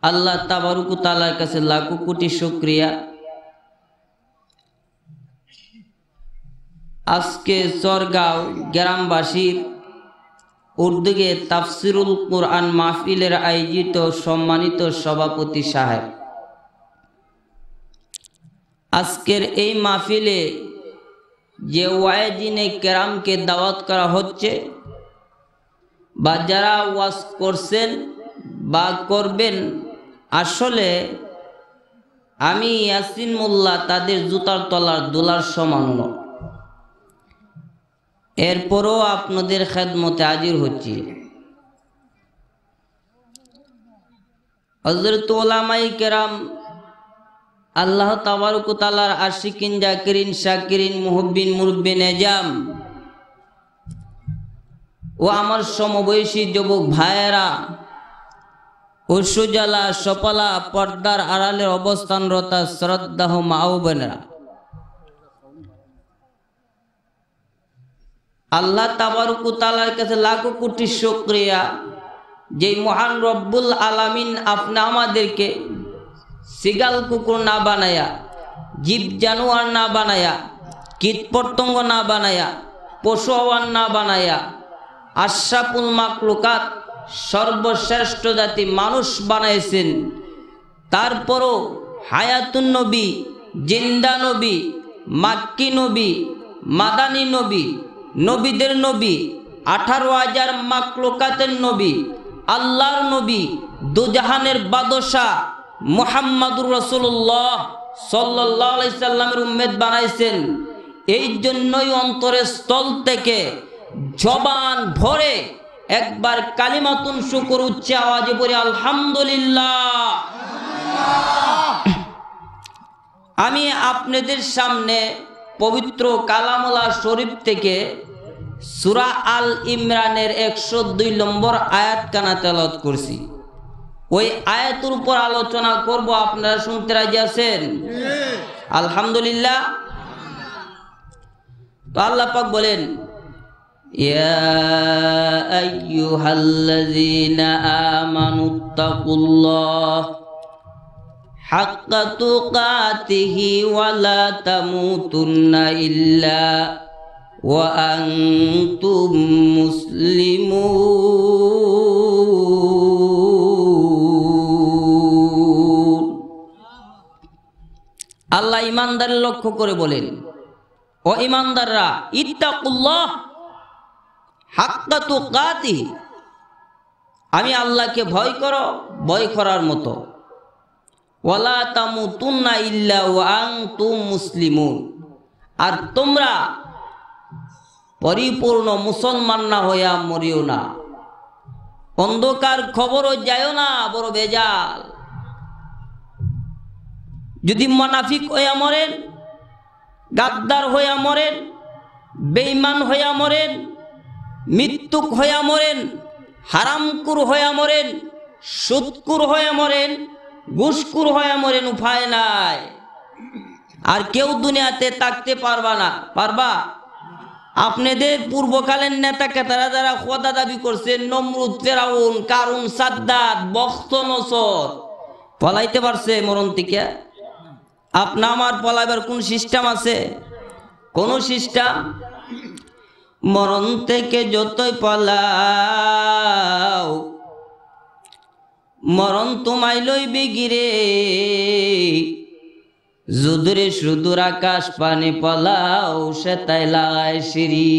আল্লাহ তাবারক ওয়া তাআলার কাছে লাখো কোটি শুকরিয়া। আজকে চরগাঁও গ্রামবাসীর উদ্যোগে তাফসিরুল কোরআন মাহফিলের আয়োজিত সম্মানিত সভাপতি সাহেব, আজকের এই মাহফিলে যে ওয়াইজিনে কেরামকে দাওয়াত করা হচ্ছে বা যারা ওয়াজ করছেন বা করবেন, আসলে আমি ইয়াসিন মোল্লা তাদের জুতার তলার দোলার সমান নয়। এরপরও আপনাদের খেদমতে হাজির হচ্ছি। হযরত উলামায়ে কেরাম, আল্লাহ তাবারক ওয়া তাআলার আশিকিন জাকিরিন শাকিরিন মুহিব্বিন মুরব্বিন এজাম ও আমার সমবয়সী যুবক ভাইয়েরা ও সুজলা সপলা পর্দার আড়ালের অবস্থানরত শ্রদ্ধাহ মা ও বোনেরা, আল্লাহ তাবারক ওয়া তাআলার কাছে লাখো কোটি শুকরিয়া যে মহান রব্বুল আলামিন আপনি আমাদেরকে সিগাল কুকুর না বানায়া, জীব জানোয়ার না বানায়া, কীট পতঙ্গ না বানায়া, পশু আওয়ান না বানায়া আশরাফুল মাখলুকাত সর্বশ্রেষ্ঠ জাতি মানুষ বানাইছেন। তারপরও হায়াতুন নবী, জিন্দা নবী, মাক্কি নবী, মাদানী নবী, নবীদের নবী, 18,000 মাখলুকাতের নবী, আল্লাহর নবী, দুজাহানের বাদশাহ মুহাম্মাদুর রাসূলুল্লাহ সাল্লাল্লাহু আলাইহি সাল্লামের উম্মত বানাইছেন। এই জন্যই অন্তরের স্থল থেকে জবান ভরে একবার কালিমাতুন শুকর উচ্চ আওয়াজে পড়ি আলহামদুলিল্লাহ। আমি আপনাদের সামনে পবিত্র কালামুল্লাহ শরীফ থেকে সূরা আল ইমরানের 102 নম্বর আয়াত কানা তেলাওয়াত করছি। ওই আয়াতের উপর আলোচনা করব, আপনারা শুনতে রাজি আছেন? আলহামদুলিল্লাহ। তো আল্লাহ পাক বলেন, ইয়া আইয়ুহাল্লাযীনা আমানুত্তাকুল্লাহ হাক্কা তুকাতিহি ওয়া লা তামুতুন্না ইল্লা ওয়া আনতুম মুসলিমুন। আল্লাহ ইমানদারের লক্ষ্য করে বলেন, ও ইমানদাররা, ইত্তাকুল্লাহ হাক্কা তুকাতিহি, আমি আল্লাহকে ভয় করো ভয় করার মতো, ওয়ালা তামুতুন্না ইল্লা ওয়া আনতুম মুসলিমুন, আর তোমরা পরিপূর্ণ মুসলমান না হইয়া মরিও না। অন্ধকার খবরও যায়ও না, বড় বেজাল। যদি মুনাফিক হইয়া মরেন, গাদ্দার হইয়া মরেন, বেঈমান হইয়া মরেন, মৃত্যুক হইয়া মরেন, হারামকুর হইয়া মরেন, সুদকুর হইয়া মরেন, ঘুষকুর হইয়া মরেন, উপায় নাই। আর কেউ দুনিয়াতে থাকতে পারবা না। পারবা? আপনাদের পূর্বকালের নেতা কেতারা যারা খোদা দাবি করছেন, নমরুদ, ফেরাউন, কারুন, সাদ্দাত, বখত নসর, পলাইতে পারছে মরণ থেকে? আপনা আমার পলাইবার কোন সিস্টেম আছে? কোন সিস্টেম? মরণ থেকে যতই পলাও, মরণ তোমায় লইবে গিরে, যুদুরে সুদূর আকাশ পানে পলাও, সে তাই লাগায় সিঁড়ি।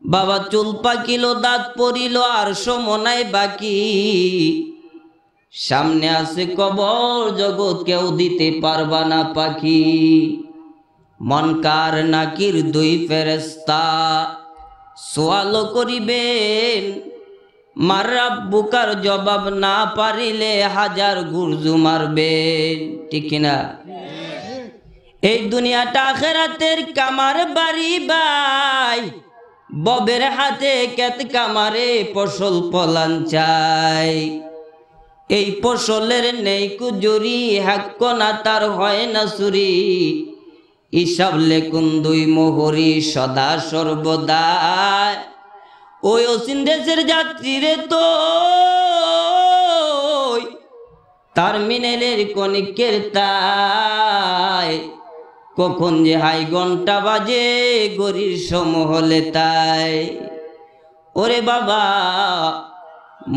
বাবা চুল পাকিল, দাঁত পড়িল, আর সময় বাকি, সামনে আছে কবর, জগৎ কেউ দিতে পারবা না পাখি। মনকার নাকির দুই ফেরেশতা সওয়াল করিবেন, মার রাব্বুকার জবাব না পারিলে হাজার গুরজু মারবেন। ঠিক কিনা? এই দুনিয়াটা আখিরাতের কামার বাড়ি ভাই, ববের হাতে কেত কামারে ফসল ফলান চাই। এই ফসলের নেই কুজুরি, হাক্ক না তার হয় না চুরি, হিসাব লেখুন দুই মোহরি সদা সর্বদা। ওই অসীম দেশের যাত্রীরে তো টার্মিনালের কনিকের তাই, কখন যে হাই ঘন্টা বাজে গরির সময় হলে তাই। ওরে বাবা,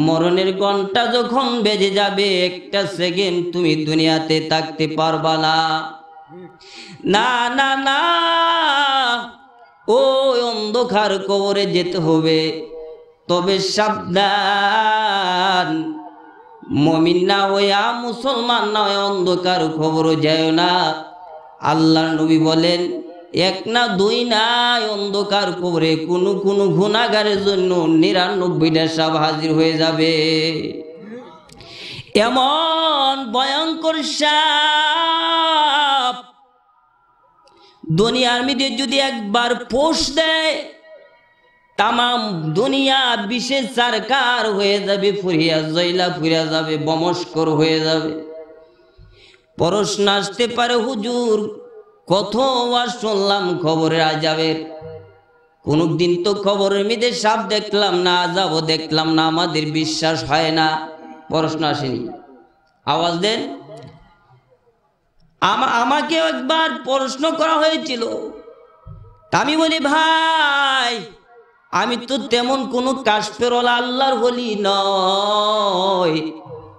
মরণের ঘন্টা যখন বেজে যাবে, একটা সেকেন্ড তুমি দুনিয়াতে থাকতে পারবা না। না না না, ওই অন্ধকার কবরে যেতে হবে। তবে সাবধান, মুমিন না হইয়া, মুসলমান না হইয়া অন্ধকার কবরে যায় না। আল্লাহর নবী বলেন, এক না দুই নাই, অন্ধকার কবরে কোনো কোনো গুনাহগারের জন্য ৯৯টা সাপ হাজির হয়ে যাবে। এমন ভয়ঙ্কর সাপ দুনিয়ার মধ্যে যদি একবার পোষ দেয়, তামাম দুনিয়া বিশেষ সরকার হয়ে যাবে, ফুরিয়া জয়লা ফুরিয়া যাবে, বমস্কর হয়ে যাবে। প্রশ্ন আসতে পারে, হুজুর কত ওয়াজ শুনলাম খবরের আযাবের, কোনদিন তো খবরের মধ্যে সাপ দেখলাম না, আযাবও দেখলাম না, আমাদের বিশ্বাস হয় না। প্রশ্ন আসেনি? আওয়াজ দেন। আমাকে একবার প্রশ্ন করা হয়েছিল, আমি বলি ভাই, আমি তো তেমন কোনো কাশফেরওয়ালা আল্লাহর ওলি নয়,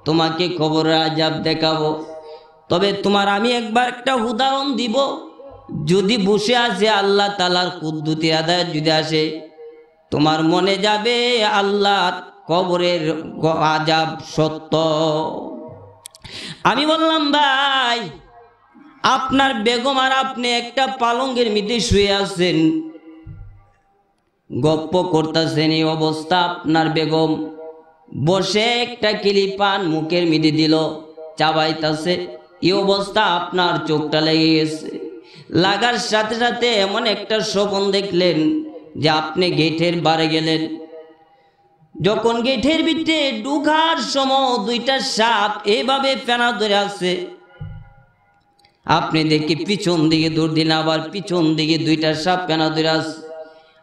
তোমাকে খবরের আযাব দেখাবো। তবে তোমার আমি একবার একটা উদাহরণ দিব, যদি বসে আছে আল্লাহ তাআলার কুদরতি আদায় যদি আসে, তোমার মনে যাবে আল্লাহ কবরের আযাব সত্য। আমি বললাম, ভাই আপনার বেগম আর আপনি একটা পালঙ্গের মধ্যে শুয়ে আছেন, গপ্প করতেছেন, এই অবস্থা আপনার বেগম বসে একটা কিলি পান মুখের মধ্যে দিল, চাবাইতেছে, এই অবস্থা আপনার চোখটা লেগে গেছে। লাগার সাথে সাথে এমন একটা স্বপ্ন দেখলেন যে আপনি গেটের বারে গেলেন। যখন গেটের ভিতরে ঢুকার সময় দুইটা সাপ এইভাবে ফেনা ধরে আছে, আপনি দেখি পিছন দিকে দৌড় দিন, আবার পিছন দিকে দুইটা সাপ ফেনা ধরে আছে।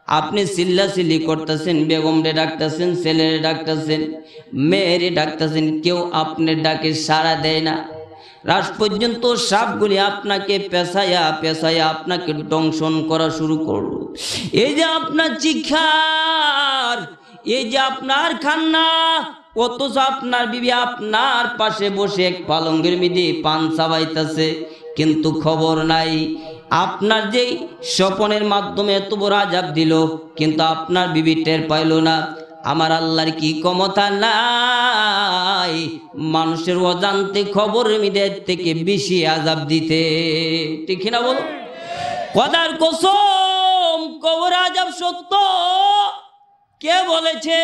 আপনি চিল্লাচিল্লি করতেছেন, বেগমরে ডাকতেছেন, ছেলেরে ডাকতেছেন, মেয়েরে ডাকতেছেন, কেউ আপনার ডাকে সাড়া দেয় না। রাত পর্যন্ত সাপগুলি আপনাকে পেঁচাইয়া পেঁচাইয়া আপনাকে দংশন করা শুরু করলো। এই যে আপনার চিৎকার, এই যে আপনার কান্না, অথচ আপনার বিবি আপনার পাশে বসে এক পালঙ্গের মধ্যে পান চাবাইতেছে, কিন্তু খবর নাই। আপনার যে স্বপনের মাধ্যমে এত বড় আযাব দিল, কিন্তু আপনার বিবি টের পাইল না। আমার আল্লাহর কি ক্ষমতা নাই মানুষের অজান্তে খবরের মধ্যে থেকে বেশি আযাব দিতে? ঠিক না বলো? খোদার কসম, কবর আযাব সত্য। কে বলেছে?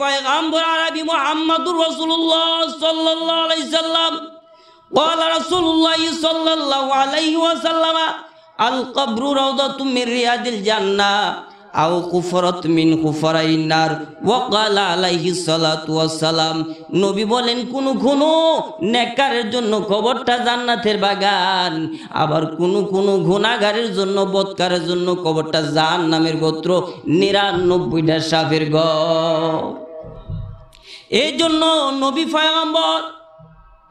পয়গম্বর আরবি মুহাম্মদুর রাসূলুল্লাহ সাল্লাল্লাহু আলাইহি সাল্লাম। قال رسول الله صلى الله عليه وسلم القبر روضة من رياض الجنة أو حفرة من حفر النار وقال عليه الصلاة والسلام। নবী বলেন, কোন কোন নেককারের জন্য কবরটা জান্নাতের বাগান, আবার কোন কোন গুনাহগারের জন্য, বদকারের জন্য কবরটা জাহান্নামের গোত্র, ৯৯টা সাপের ঘর। এই জন্য নবী পয়গম্বর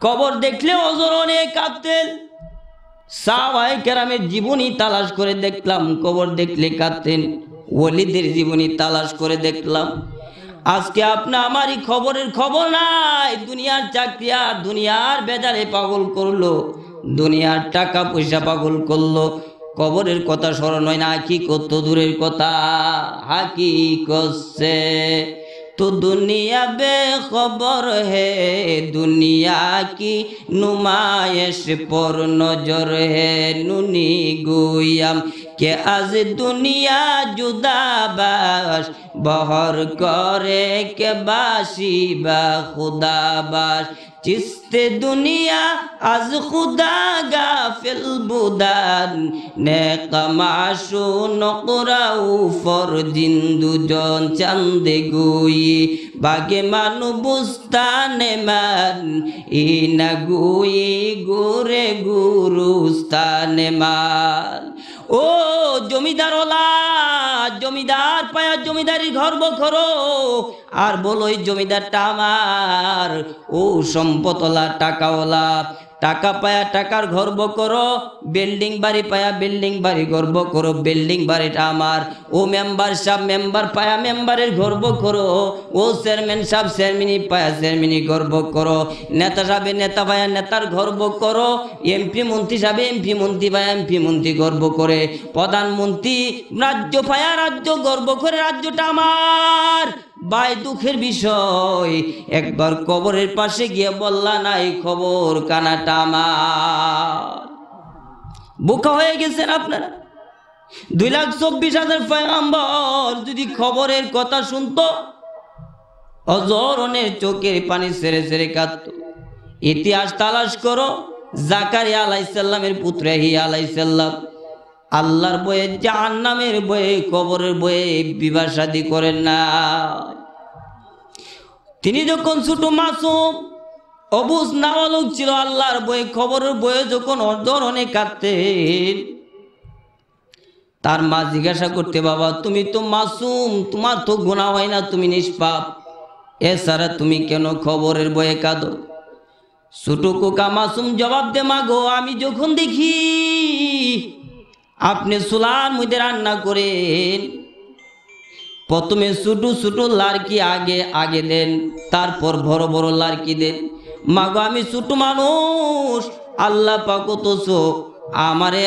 কবর দেখলে ওজনে কাঁদতেন। সাহাবায়ে কেরামের জীবনী তালাশ করে দেখলাম, কবর দেখলে কাঁদতেন। ওলিদের জীবনী তালাশ করে দেখলাম। আজকে আপনি আমারই খবরের খবর নাই। দুনিয়ার চাকরি আর দুনিয়ার বেজারে পাগল করলো, দুনিয়ার টাকা পয়সা পাগল করলো, কবরের কথা স্মরণ হয় না। কি কত দূরের কথা, হাকি করছে तो दुनिया बेखबर है, दुनिया की नुमाइश पर नजर है। नुनी गुयाम के आज दुनिया जुदा बाश, बहर करे के बाशी बा खुदा बाश। चिस्ते दुनिया आज खुदा गाफिल बुदान, नेकमाशु नकराउ फर जिंदु जन चंदे गुई, बागे मानु बुस्ताने मान, इना गुई गुरे गुरुस्ताने मान। ও জমিদারওয়ালা জমিদার পায়া জমিদারি গর্ব করো আর বলো এই জমিদারটা আমার, ও সম্পদওয়ালা টাকাওয়ালা, টাকা পায়া টাকার গর্ব করো, বিল্ডিং বাড়ি পায়া বিল্ডিং বাড়ি গর্ব করো, বিল্ডিং বাড়িটা আমার, ও মেম্বার সাহেব মেম্বার পায়া মেম্বারের গর্ব করো, ও চেয়ারম্যান সাহেব চেয়ারম্যানি পায়া চেয়ারম্যানি গর্ব করো, নেতা সাহেব নেতা পায়া নেতার গর্ব করো, এমপি মন্ত্রী সাহেব এমপি মন্ত্রী পায়া এমপি মন্ত্রী গর্ব করে, প্রধানমন্ত্রী রাজ্য পায়া রাজ্য গর্ব করে রাজ্যটা আমার। ভাই দুঃখের বিষয় একবার কবরের পাশে গিয়ে বললা নাই খবর কানাটা আমার। বোকা হয়ে গেছেন আপনারা। 2,24,000 পয়গম্বর যদি খবরের কথা শুনতো অজরনের চোখের পানি ছেড়ে ছেড়ে কাঁদতো। ইতিহাস তালাশ করো, জাকারিয়া আলাইহিস সালামের পুত্র ইয়াহইয়া আলাইহিস সালাম আল্লাহর বয়ে জাহান্নামের বয়ে কবরের বয়ে বিবাহ শাদী করেন না। তিনি যখন ছোট মাসুম অবুঝ নাবালক ছিল, আল্লাহর বয়ে খবরের বয়ে যখন অজরনে কাঁদতেন, তার মা জিজ্ঞাসা করতে, বাবা তুমি তো মাসুম, তোমার তো গুনাহ হয় না, তুমি নিষ্পাপ, এছাড়া তুমি কেন খবরের বয়ে কাঁদো? ছোট কোকা মাসুম জবাব দে, মা গো আমি যখন দেখি আপনি চুলার মধ্যে রান্না করেন, প্রথমে ছোট ছোট লাড়কি আগে আগে দেন, তারপর বড় বড় লাড়কি দেন। মাগো আমি ছোট মানুষ, আল্লাহ পাক তো আমারে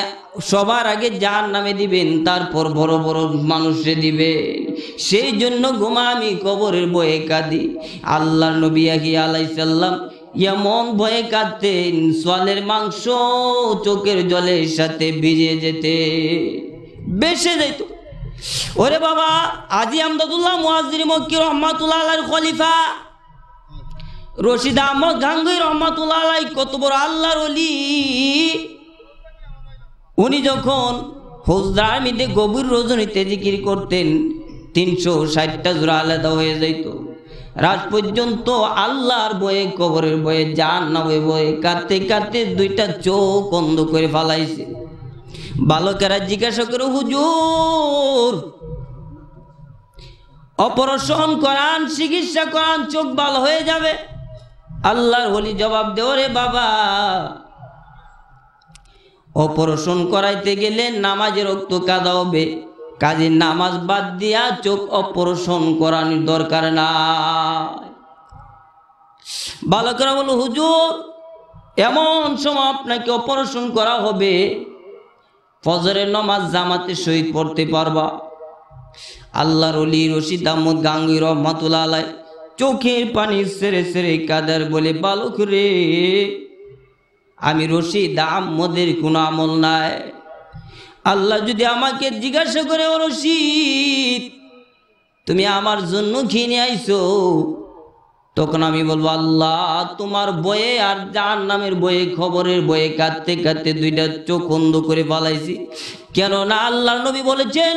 সবার আগে জাহান্নামে দিবেন, তারপর বড় বড় মানুষে দিবেন, সেই জন্য গোমা আমি কবরের বয়ে কাঁদি। আল্লাহর নবী ইয়াহইয়া আলাইহিস সালাম এমন ভয়ে কাঁদতেন, সোয়ালের মাংস চোখের জলের সাথে ভিজে যেতে বেসে যেত। ওরে বাবা, আজি আমদাদুল্লাহ মুয়াজ্জির মক্কি রহমাতুল্লাহ আলাইহির খলিফা রশিদ আহমদ গাঙ্গুই রহমাতুল্লাহ আলাইহি কত বড় আল্লাহর ওলি। উনি যখন হুজরার মধ্যে গভীর রজনীতে জিকির করতেন 360টা জোড়া আলাদা হয়ে যাইত। রাত পর্যন্ত আল্লাহর বয়ে কবরের বয়ে জাহান্নামের বয়ে কাঁদতে কাঁদতে 2টা চোখ অন্ধ করে ফেলাইছে। বালকেরা জিজ্ঞাসা করে, হুজুর অপারেশন করান, চিকিৎসা করান, চোখ ভালো হয়ে যাবে। আল্লাহর ওলি জবাব দেও, রে বাবা অপারেশন করাইতে গেলে নামাজের রক্ত কাদা হবে, কাজে নামাজ বাদ দিয়া চোখ অপারেশন করানোর দরকার নাই। বালকেরা বলো, হুজুর এমন সময় আপনাকে অপারেশন করা হবে, ফজরের নামাজ জামাতে শহীদ পড়তে পারবা। আল্লাহর ওলি রশিদ আহমদ গাঙ্গুই রহমাতুল্লাহ আলাইহি চোখের পানি ছেড়ে ছেড়ে কাদার বলে, বালক রে আমি রশিদ আহমদের কোনো আমল নাই। আল্লাহ যদি আমাকে জিজ্ঞাসা করে, ও রশিদ তুমি আমার জন্য কি নিয়ে আইছো, তখন আমি বলবো, আল্লাহ তোমার বয়ে আর জাহান্নামের বয়ে খবরের বয়ে কাঁদতে কাঁদতে 2টা চোখ অন্ধ করে পালাইছি। কেননা আল্লাহর নবী বলেছেন,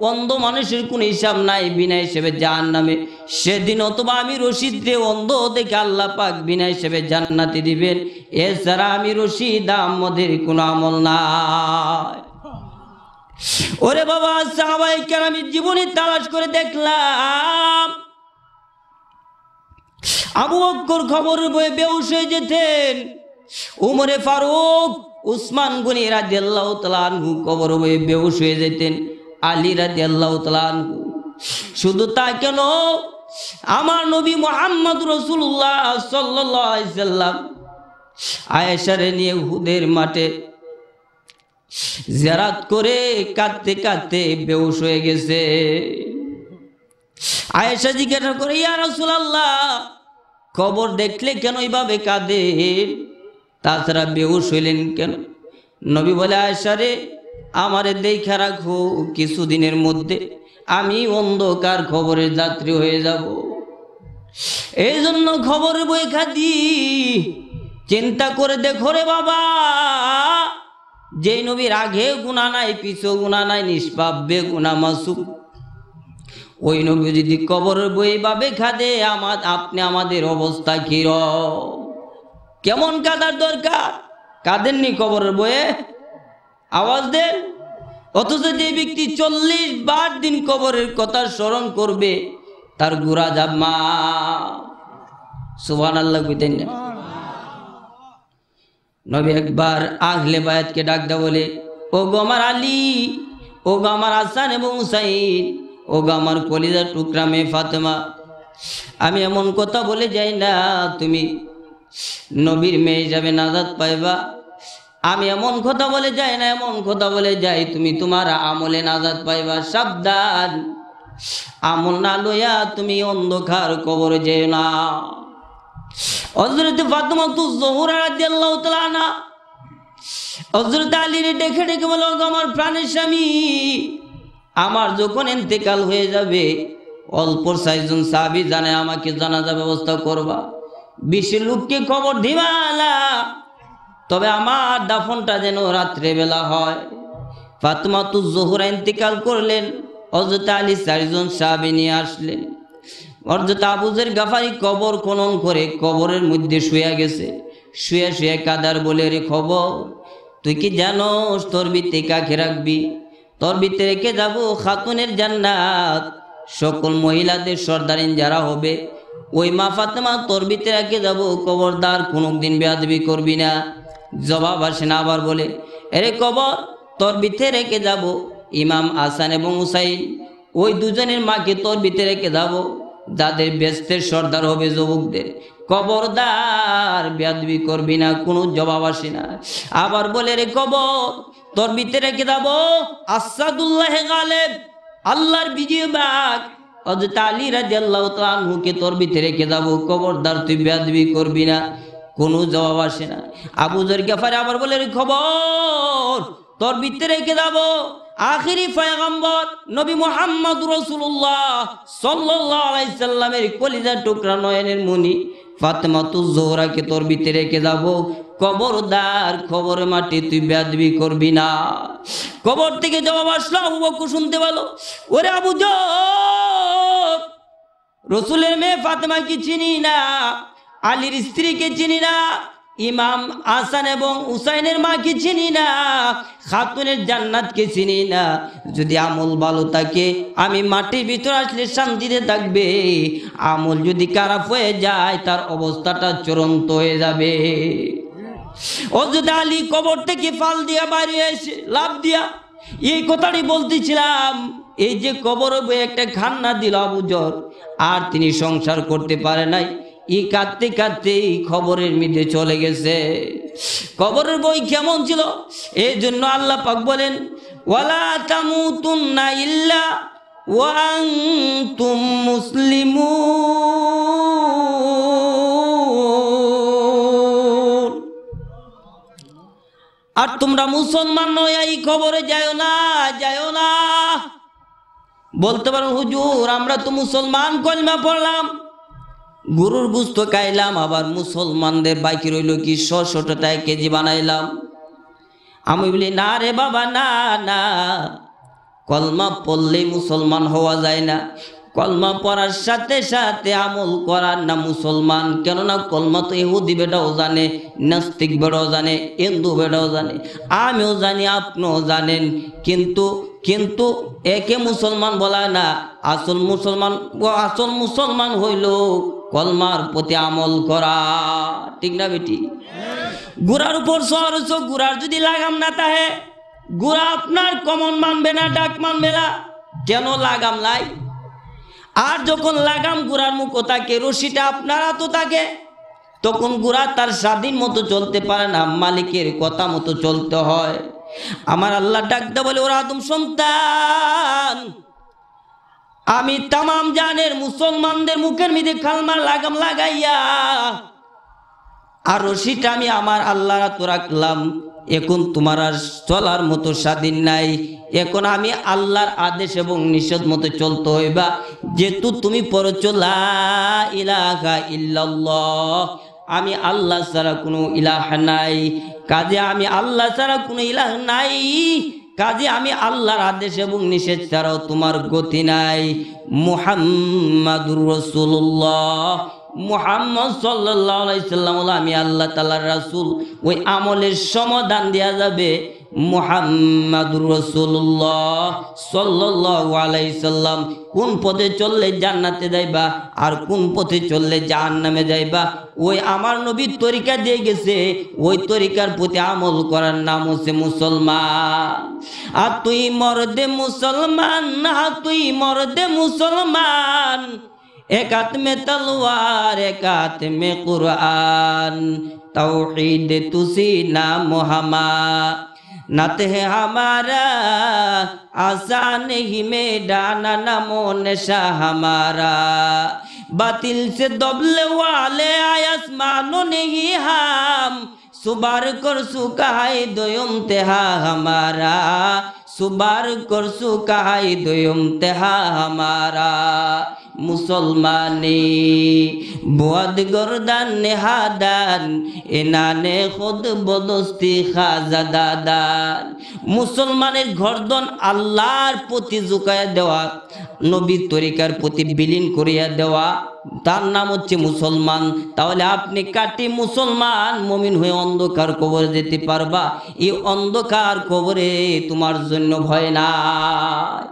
অন্ধ মানুষের কোনো হিসাব নাই, বিনা হিসেবে জাহান্নামে। সেদিন অথবা আমি রশিদ রে অন্ধ দেখে আল্লাহ পাক বিনা হিসেবে জান্নাতে দিবেন, এছাড়া আমি রশিদ আহমদের কোনো আমল নাই। ওরে বাবা, সাহাবায়ে কেরামের জীবনী তালাশ করে দেখলাম আবু বকর খবরের বয়ে বেহুশ হয়ে যেতেন, উমরে ফারুক উসমান গনি রাদিয়াল্লাহু তাআলা আনহু কবরের বয়ে বেহুশ হয়ে যেতেন, আলী রাদিয়াল্লাহু তাআলা আনহু। শুধু তা কেন, আমার নবী মুহাম্মদ রাসূলুল্লাহ সাল্লাল্লাহু আলাইহি সাল্লাম আয়েশারে নিয়ে উহুদের মাঠে জিয়ারত করে কাঁদতে কাঁদতে বেহুশ হয়ে গেছে। আয়েশা জিজ্ঞাসা করে, ইয়া রাসূলুল্লাহ কবর দেখলে কেন এইভাবে কাঁদেন, তাছাড়া বেহুশ হইলেন কেন? নবী বলে, আয়েশা রে আমারে দেখা রাখো, কিছুদিনের মধ্যে আমি অন্ধকার খবরের যাত্রী হয়ে যাব, এই জন্য খবরের বই কাঁদি। চিন্তা করে দেখো রে বাবা, যে নবীর আগে গুনাহ নাই পিছু গুনাহ নাই, নিষ্পাপ বেগুনাহ মাসুম, ওই নবী যদি কবরের বই ভাবে কাঁদে, আপনি আমাদের অবস্থা কিরকম? কেমন কাঁদার দরকার? কাঁদেননি কবরের বইয়ে? আওয়াজ দেন। অথচ যে ব্যক্তি 40 বার দিন কবরের কথা স্মরণ করবে তার গুনাহ যাব মা। সুবহানাল্লাহ কইতেন না? নবী একবার আহলে বায়াতকে ডাক দা বলে, ও গো আমার আলী, ও গো আমার হাসান এবং হুসাইন, ও গো আমার কলিজার টুকরা মেয়ে ফাতেমা, আমি এমন কথা বলে যাই না তুমি নবীর মেয়ে হিসাবে নাজাত পাইবা। আমি এমন কথা বলে যাই না, এমন কথা বলে যাই তুমি তোমার আমলে নাজাত পাইবা। সাবধান, আমল না লইয়া তুমি অন্ধকার কবরে যেও না। হযরত ফাতেমাতুজ জোহরা রাদিয়াল্লাহু তাআলা আনহা হযরত আলীর ডেকে ডেকে বলল, আমার প্রাণের স্বামী, আমার যখন ইন্তেকাল হয়ে যাবে অল্প 6 জন সাহাবী জানে আমাকে জানাজা ব্যবস্থা করবা, 20 লোককে খবর দিবালা, তবে আমার দাফনটা যেন রাত্রে বেলা হয়। ফাতেমাতুজ জোহরা ইন্তেকাল করলেন, হযরত আলী 4 জন সাহাবী নিয়ে আসলেন। হযরত আবু যর গাফারি কবর খনন করে কবরের মধ্যে শুয়ে গেছে। শুয়ে শুয়ে কাদার বলে, রে খবর, তুই কি জানোস তোর ভিতরে কাকে রাখবি? তোর ভিতরে রেখে যাব খাতুনের জান্নাত, সকল মহিলাদের সর্দারিন যারা হবে ওই মা ফাতেমা তোর ভিতরে রেখে যাব। খবরদার কোনোদিন বেয়াদবি করবি না। জবাব আসে না, আবার বলে, এরে কবর, তোর ভিতরে রেখে যাব ইমাম হাসান এবং হুসাইন, ওই দুজনের মাকে তোর ভিতরে রেখে যাব, যাদের বেস্তের সর্দার হবে যুবকদের। খবরদার বেয়াদবি করবি না। কোনো জবাব আসে না। আবার বলে, রে কবর, তোর ভিতরে রেখে যাব আসাদুল্লাহ গালেব, আল্লাহর বিজয় বাগ হযরত আলী রাদিয়াল্লাহু তাআলা আনহুকে তোর ভিতরে রেখে যাব। খবরদার তুই বেয়াদবি করবি না। কোনো জবাব আসে না। আবু যর গাফারি আবার বলে, রে খবর, তোর ভিতরে রেখে যাব আখিরি পয়গম্বর নবী মুহাম্মদ রাসূলুল্লাহ সাল্লাল্লাহু আলাইহি সাল্লামের কলিজার টুকরা নয়নের মণি ফাতেমাতুজ জোহরাকে তোর ভিতরে রেখে যাব। খবরদার খবরের মাটি তুই বেয়াদবি করবি না। কবর থেকে জবাব আসলো, আবু বকর শুনতে পেল, ওরে আবু যর, রাসূলের মেয়ে ফাতেমাকে চিনি না, আলীর স্ত্রীকে চিনি না, ইমাম হাসান এবং হুসাইনের মাকে চিনি না, খাতুনের জান্নাতকে চিনি না। যদি আমল ভালো থাকে আমি মাটির ভিতরে আসলে শান্তিতে থাকবে, আমল যদি খারাপ হয়ে যায় তার অবস্থাটা চূড়ান্ত হয়ে যাবে। হযরত আলী কবর থেকে ফাল দিয়া বাইরে এসে লাফ দিয়া এই কথাটি বলতেছিলাম, এই যে কবর একটা খান্না দিল আবু যর, আর তিনি সংসার করতে পারে নাই। এই কাঁদতে কাঁদতে খবরের মধ্যে চলে গেছে। কবরের বই কেমন ছিল এই জন্য আল্লাহ পাক বলেন, ওয়ালা তামুতুন্না ইল্লা ওয়া আনতুম মুসলিমুন, আর তোমরা মুসলমান নয় এই খবরে যাও না, যাও না। বলতে পারো, হুজুর আমরা তো মুসলমান, কলমা পড়লাম, গরুর গোশত খাইলাম, আবার মুসলমানদের বাকি রইল কি 100 টাকা কেজি বানাইলাম। আমি বলি, না রে বাবা, না না, কলমা পড়লেই মুসলমান হওয়া যায় না। কলমা পড়ার সাথে সাথে আমল করার না মুসলমান। কেননা কলমা তো ইহুদি বেটাও জানে, নাস্তিক বেটাও জানে, হিন্দু বেটাও জানে, আমিও জানি, আপনিও জানেন, কিন্তু একে মুসলমান বলা না। আসল মুসলমান হইল কলমার প্রতি আমল করা। ঠিক না বেটি? গুড়ার উপর সর, গুড়ার যদি লাগাম না তাহে গুড়া আপনার কমন মানবে না, ডাক মানবে না। কেন লাগাম লাই? আর যখন লাগাম গুড়ার মুখো থাকে, রশিটা আপনার হাতও থাকে, তখন গুড়া তার স্বাধীন মতো চলতে পারে না, মালিকের কথা মতো চলতে হয়। আমার আল্লাহ ডাকতে বলে, ওরা আদম সন্তান, আমি তামাম জানের মুসলমানদের মুখের মধ্যে কালমার লাগাম লাগাইয়া আর রশিটা আমি আমার আল্লাহর হাতে রাখলাম। এখন তোমার আর চলার মতো স্বাধীন নাই, এখন আমি আল্লাহর আদেশ এবং নিষেধ মতো চলতে হইবা। যেহেতু তুমি পড়ছো লা ইলাহা ইল্লাল্লাহ, আমি আল্লাহ ছাড়া কোনো ইলাহ নাই, কাজে আমি আল্লাহ ছাড়া কোনো ইলাহ নাই, কাজে আমি আল্লাহর আদেশ এবং নিষেধ ছাড়াও তোমার গতি নাই। মুহাম্মাদুর রাসূলুল্লাহ, মুহাম্মদ সাল্লাল্লাহু আলাইহি সাল্লাম হলো আমি আল্লাহ তাআলার রাসূল। ওই আমলের সমাধান দেয়া যাবে মুহাম্মাদুর রাসূলুল্লাহ সাল্লাল্লাহু আলাইহি সাল্লাম কোন পথে চললে জান্নাতে যাইবা আর কোন পথে চললে জাহান্নামে যাইবা ওই আমার নবীর তরিকা দিয়ে গেছে ওই তরিকার প্রতি আমল করার নাম হচ্ছে মুসলমান আর তুই মর্দে মুসলমান না তুই মর্দে মুসলমান एक हाथ में तलवार एक हाथ में कुरान तौहीद तुसी नाम नत है हमारा आसान ही में डाना नमो नशा हमारा बातिल से दबले वाले आसमानों नहीं हम सुबार कर सुखाई दोयम तेहा हमारा सुबार कर सुखाई दोयम तेहा हमारा मुसलमानी बुआद गर्दान नेहादान एनाने खुद बदस्ती खाजादादान मुसलमानेर गर्दन आल्लाहर प्रति झुकाया देवा नबीर तरिकार प्रति बिलीन करिया देवा तार नाम होच्छे मुसलमान ताहले आपनि काटी मुसलमान मुमिन हये अंधकार कबरे जेते पारबा एई अंधकार कबरे तुम्हार जन्य भय नाई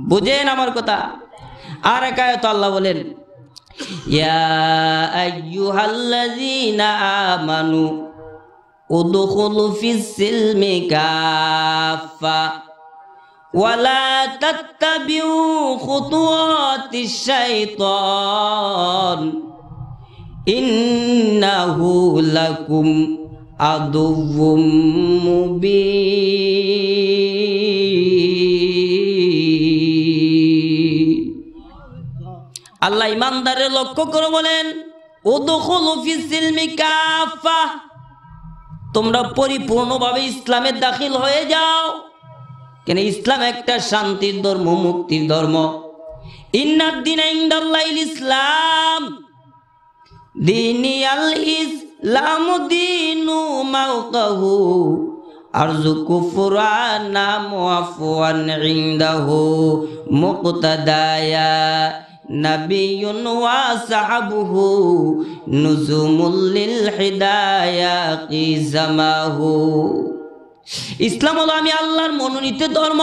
बुझेन आमार कथा আর এক আয়াত আল্লাহ বলেন ইয়া আইয়ুহাল্লাযীনা আমানু উদখুলু ফিস সিলমি কাফা ওয়ালা তাত্তাবিউ খুতুওয়াতিশ শাইতান ইন্নাহু লাকুম আদুউম মুবিন আল্লাহ ইমানদারের লক্ষ্য করে বলেন উদখুলু ফিস সিলমি কাফা তোমরা পরিপূর্ণভাবে ইসলামে দাখিল হয়ে যাও কেন ইসলাম একটা শান্তির ধর্ম মুক্তির ধর্ম ইন্নাদ দীনা ইনদাল্লাহিল ইসলাম দীনি আল ইসলাম দীনু মাওকাহু আরজু কুফরানা মুআফওয়ান ইনদাহু মুক্তাদায়া নবিয়ুন ওয়া সাহাবুহু নুজুমুল লিল হিদায়া কিজামাহু ইসলাম হলো আমি আল্লাহর মনোনীত ধর্ম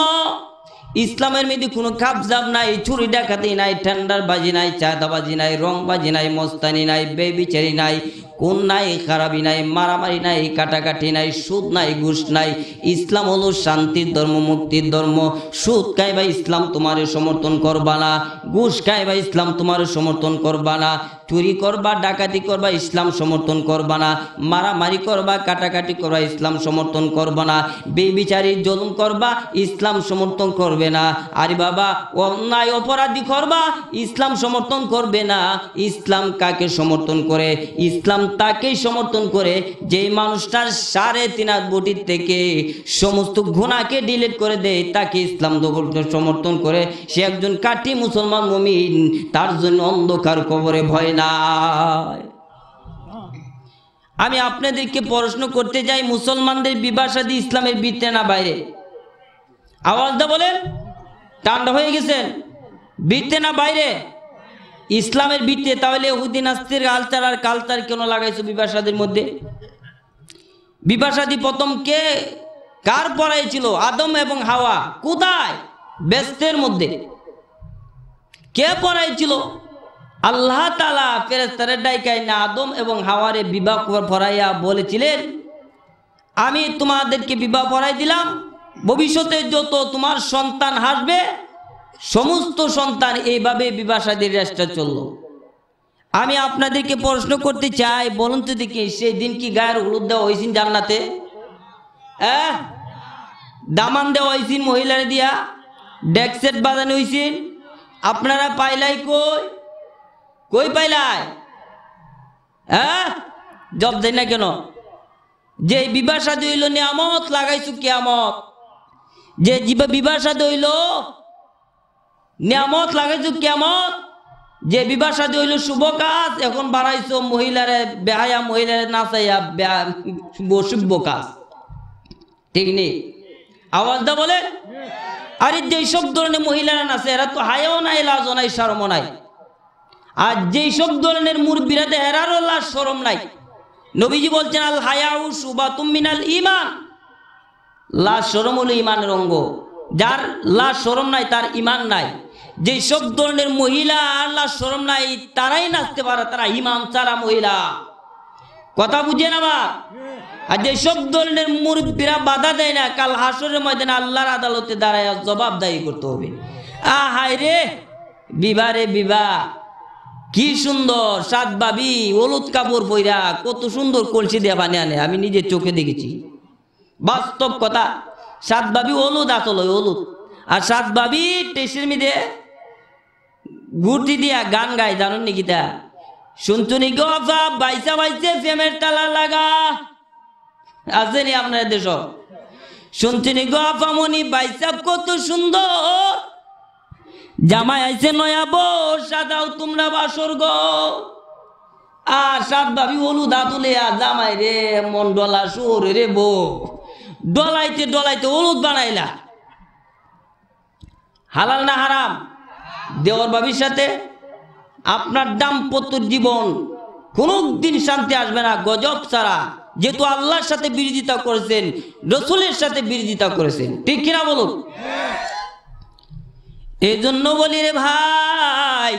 ইসলামের মধ্যে কোনো কাবজাব নাই চুরি ডাকাতি নাই টেন্ডারবাজি নাই চাঁদাবাজি নাই রংবাজি নাই মস্তানি নাই বেবিচারি নাই কোন নাই খারাপি নাই মারামারি নাই কাটাকাটি নাই সুদ নাই ঘুষ নাই ইসলাম হলো শান্তির ধর্ম মুক্তির ধর্ম সুদ খাইবা ইসলাম তোমারে সমর্থন করবা না ঘুষ খাইবা ইসলাম তোমারে সমর্থন করবা না চুরি করবা ডাকাতি করবা ইসলাম সমর্থন করবা না মারামারি করবা কাটাকাটি করবা ইসলাম সমর্থন করবা না বেবিচারি জুলুম করবা ইসলাম সমর্থন করবে না আরে বাবা অন্যায় অপরাধী করবা ইসলাম সমর্থন করবে না ইসলাম কাকে সমর্থন করে ইসলাম তাকেই সমর্থন করে যে মানুষটার 3.5 হাত বটির থেকে সমস্ত গুনাহকে ডিলিট করে দেয় তাকে ইসলাম সমর্থন করে সে একজন কাটি মুসলমান মুমিন তার জন্য অন্ধকার কবরে ভয় নাই আমি আপনাদেরকে প্রশ্ন করতে যাই মুসলমানদের বিবাহ শাদী ইসলামের ভিতরে না বাইরে আওয়াজটা বলেন ঠান্ডা হয়ে গেছেন ভিতরে না বাইরে ইসলামের ভিতরে তাহলে ইহুদি নাস্তির কালচার আর কালচার কেন লাগাইছো বিবাহ শাদীর মধ্যে বিবাহ শাদী প্রথম কে কার পড়াইছিল আদম এবং হাওয়া কোথায় বেস্তের মধ্যে কে পড়াইছিল আল্লাহ তাআলা ফেরেশতারে ডাইকাই না আদম এবং হাওয়ারে বিবাহ পড়াইয়া বলেছিলেন আমি তোমাদেরকে বিবাহ পড়াই দিলাম ভবিষ্যতে যত তোমার সন্তান আসবে সমস্ত সন্তান এইভাবে বিবাহ শাদীর রেস্টা চললো আমি আপনাদেরকে প্রশ্ন করতে চাই বলুন তো দেখি সেই দিন কি গায়ের হলুদ দেওয়া হয়েছিল জান্নাতে দামান দেওয়া হয়েছিল মহিলারে দিয়া ডেক সেট বাজানো হয়েছিল আপনারা পাইলাই কই কই পাইলাই জব দেয় না কেন যে বিবাহ শাদী হইল নিয়ামত লাগাইছো কিয়ামত যে বিবাহ শাদী হইল নিয়ামত লাগাইছো কিয়ামত যে বিবাহ শাদী হইল শুভ কাজ এখন বাড়াইছো মহিলারে বেহায়া মহিলারে নাচাইয়া শুভ কাজ ঠিক নেই আওয়াজটা বলে আরে যেই সব ধরনের মহিলারা নাচে এরা তো হায়াও নাই লাজও নাই শরমও নাই আর যেই সব ধরনের মুরব্বিরা এরারও লাজ শরম নাই নবীজি বলছেন আল হায়াউ শুবাতুম মিনাল ঈমান লাজ শরম হলো ইমানের অঙ্গ। যার লাজ শরম নাই তার ইমান নাই। যে সব ধরনের মহিলা আর লাজ শরম নাই তারাই নাচতে পারে, তারা ইমান ছাড়া মহিলা। কথা বুঝেন আমার? আর যে সব ধরনের মুরব্বীরা বাধা দেয় না, কাল হাসরের ময়দানে আল্লাহর আদালতে দাঁড়ায় জবাবদাহি করতে হবে। হায় রে বিবাহ রে বিবাহ, কি সুন্দর সাত ভাবি হলুদ কাপড় পইরা কত সুন্দর কলসি দিয়ে পানি আনে, আমি নিজের চোখে দেখেছি। বাস্তব কথা, সাত ভাবি হলুদ আসল হলুদ, আর সাত ভাবি টেসির মিদে ঘুরতি দিয়া গান গায়, জানুন নাকি তা? শুনতুনি গো আফা বাইসা বাইসে ফেমের তালা লাগা, আসেনি আপনার দেশ? শুনতুনি গো আফা মনি বাইসা কত সুন্দর, জামাই আইছে নয়া বউ সাদাও তোমরা বাসর গো। আর সাত ভাবি হলুদ আতুলে আর জামাই রে মন ডলা সুর রে বউ, ডলাইতে ডলাইতে হলুদ বানাইলা। হালাল না হারাম? দেওয়ার ভাবির সাথে আপনার দাম্পত্য জীবন কোনো দিন শান্তি আসবে না গজব ছাড়া, যেহেতু আল্লাহর সাথে বিরোধিতা করেছেন, রসুলের সাথে বিরোধিতা করেছেন, ঠিক কিনা বলুন? এই জন্য বলি রে ভাই,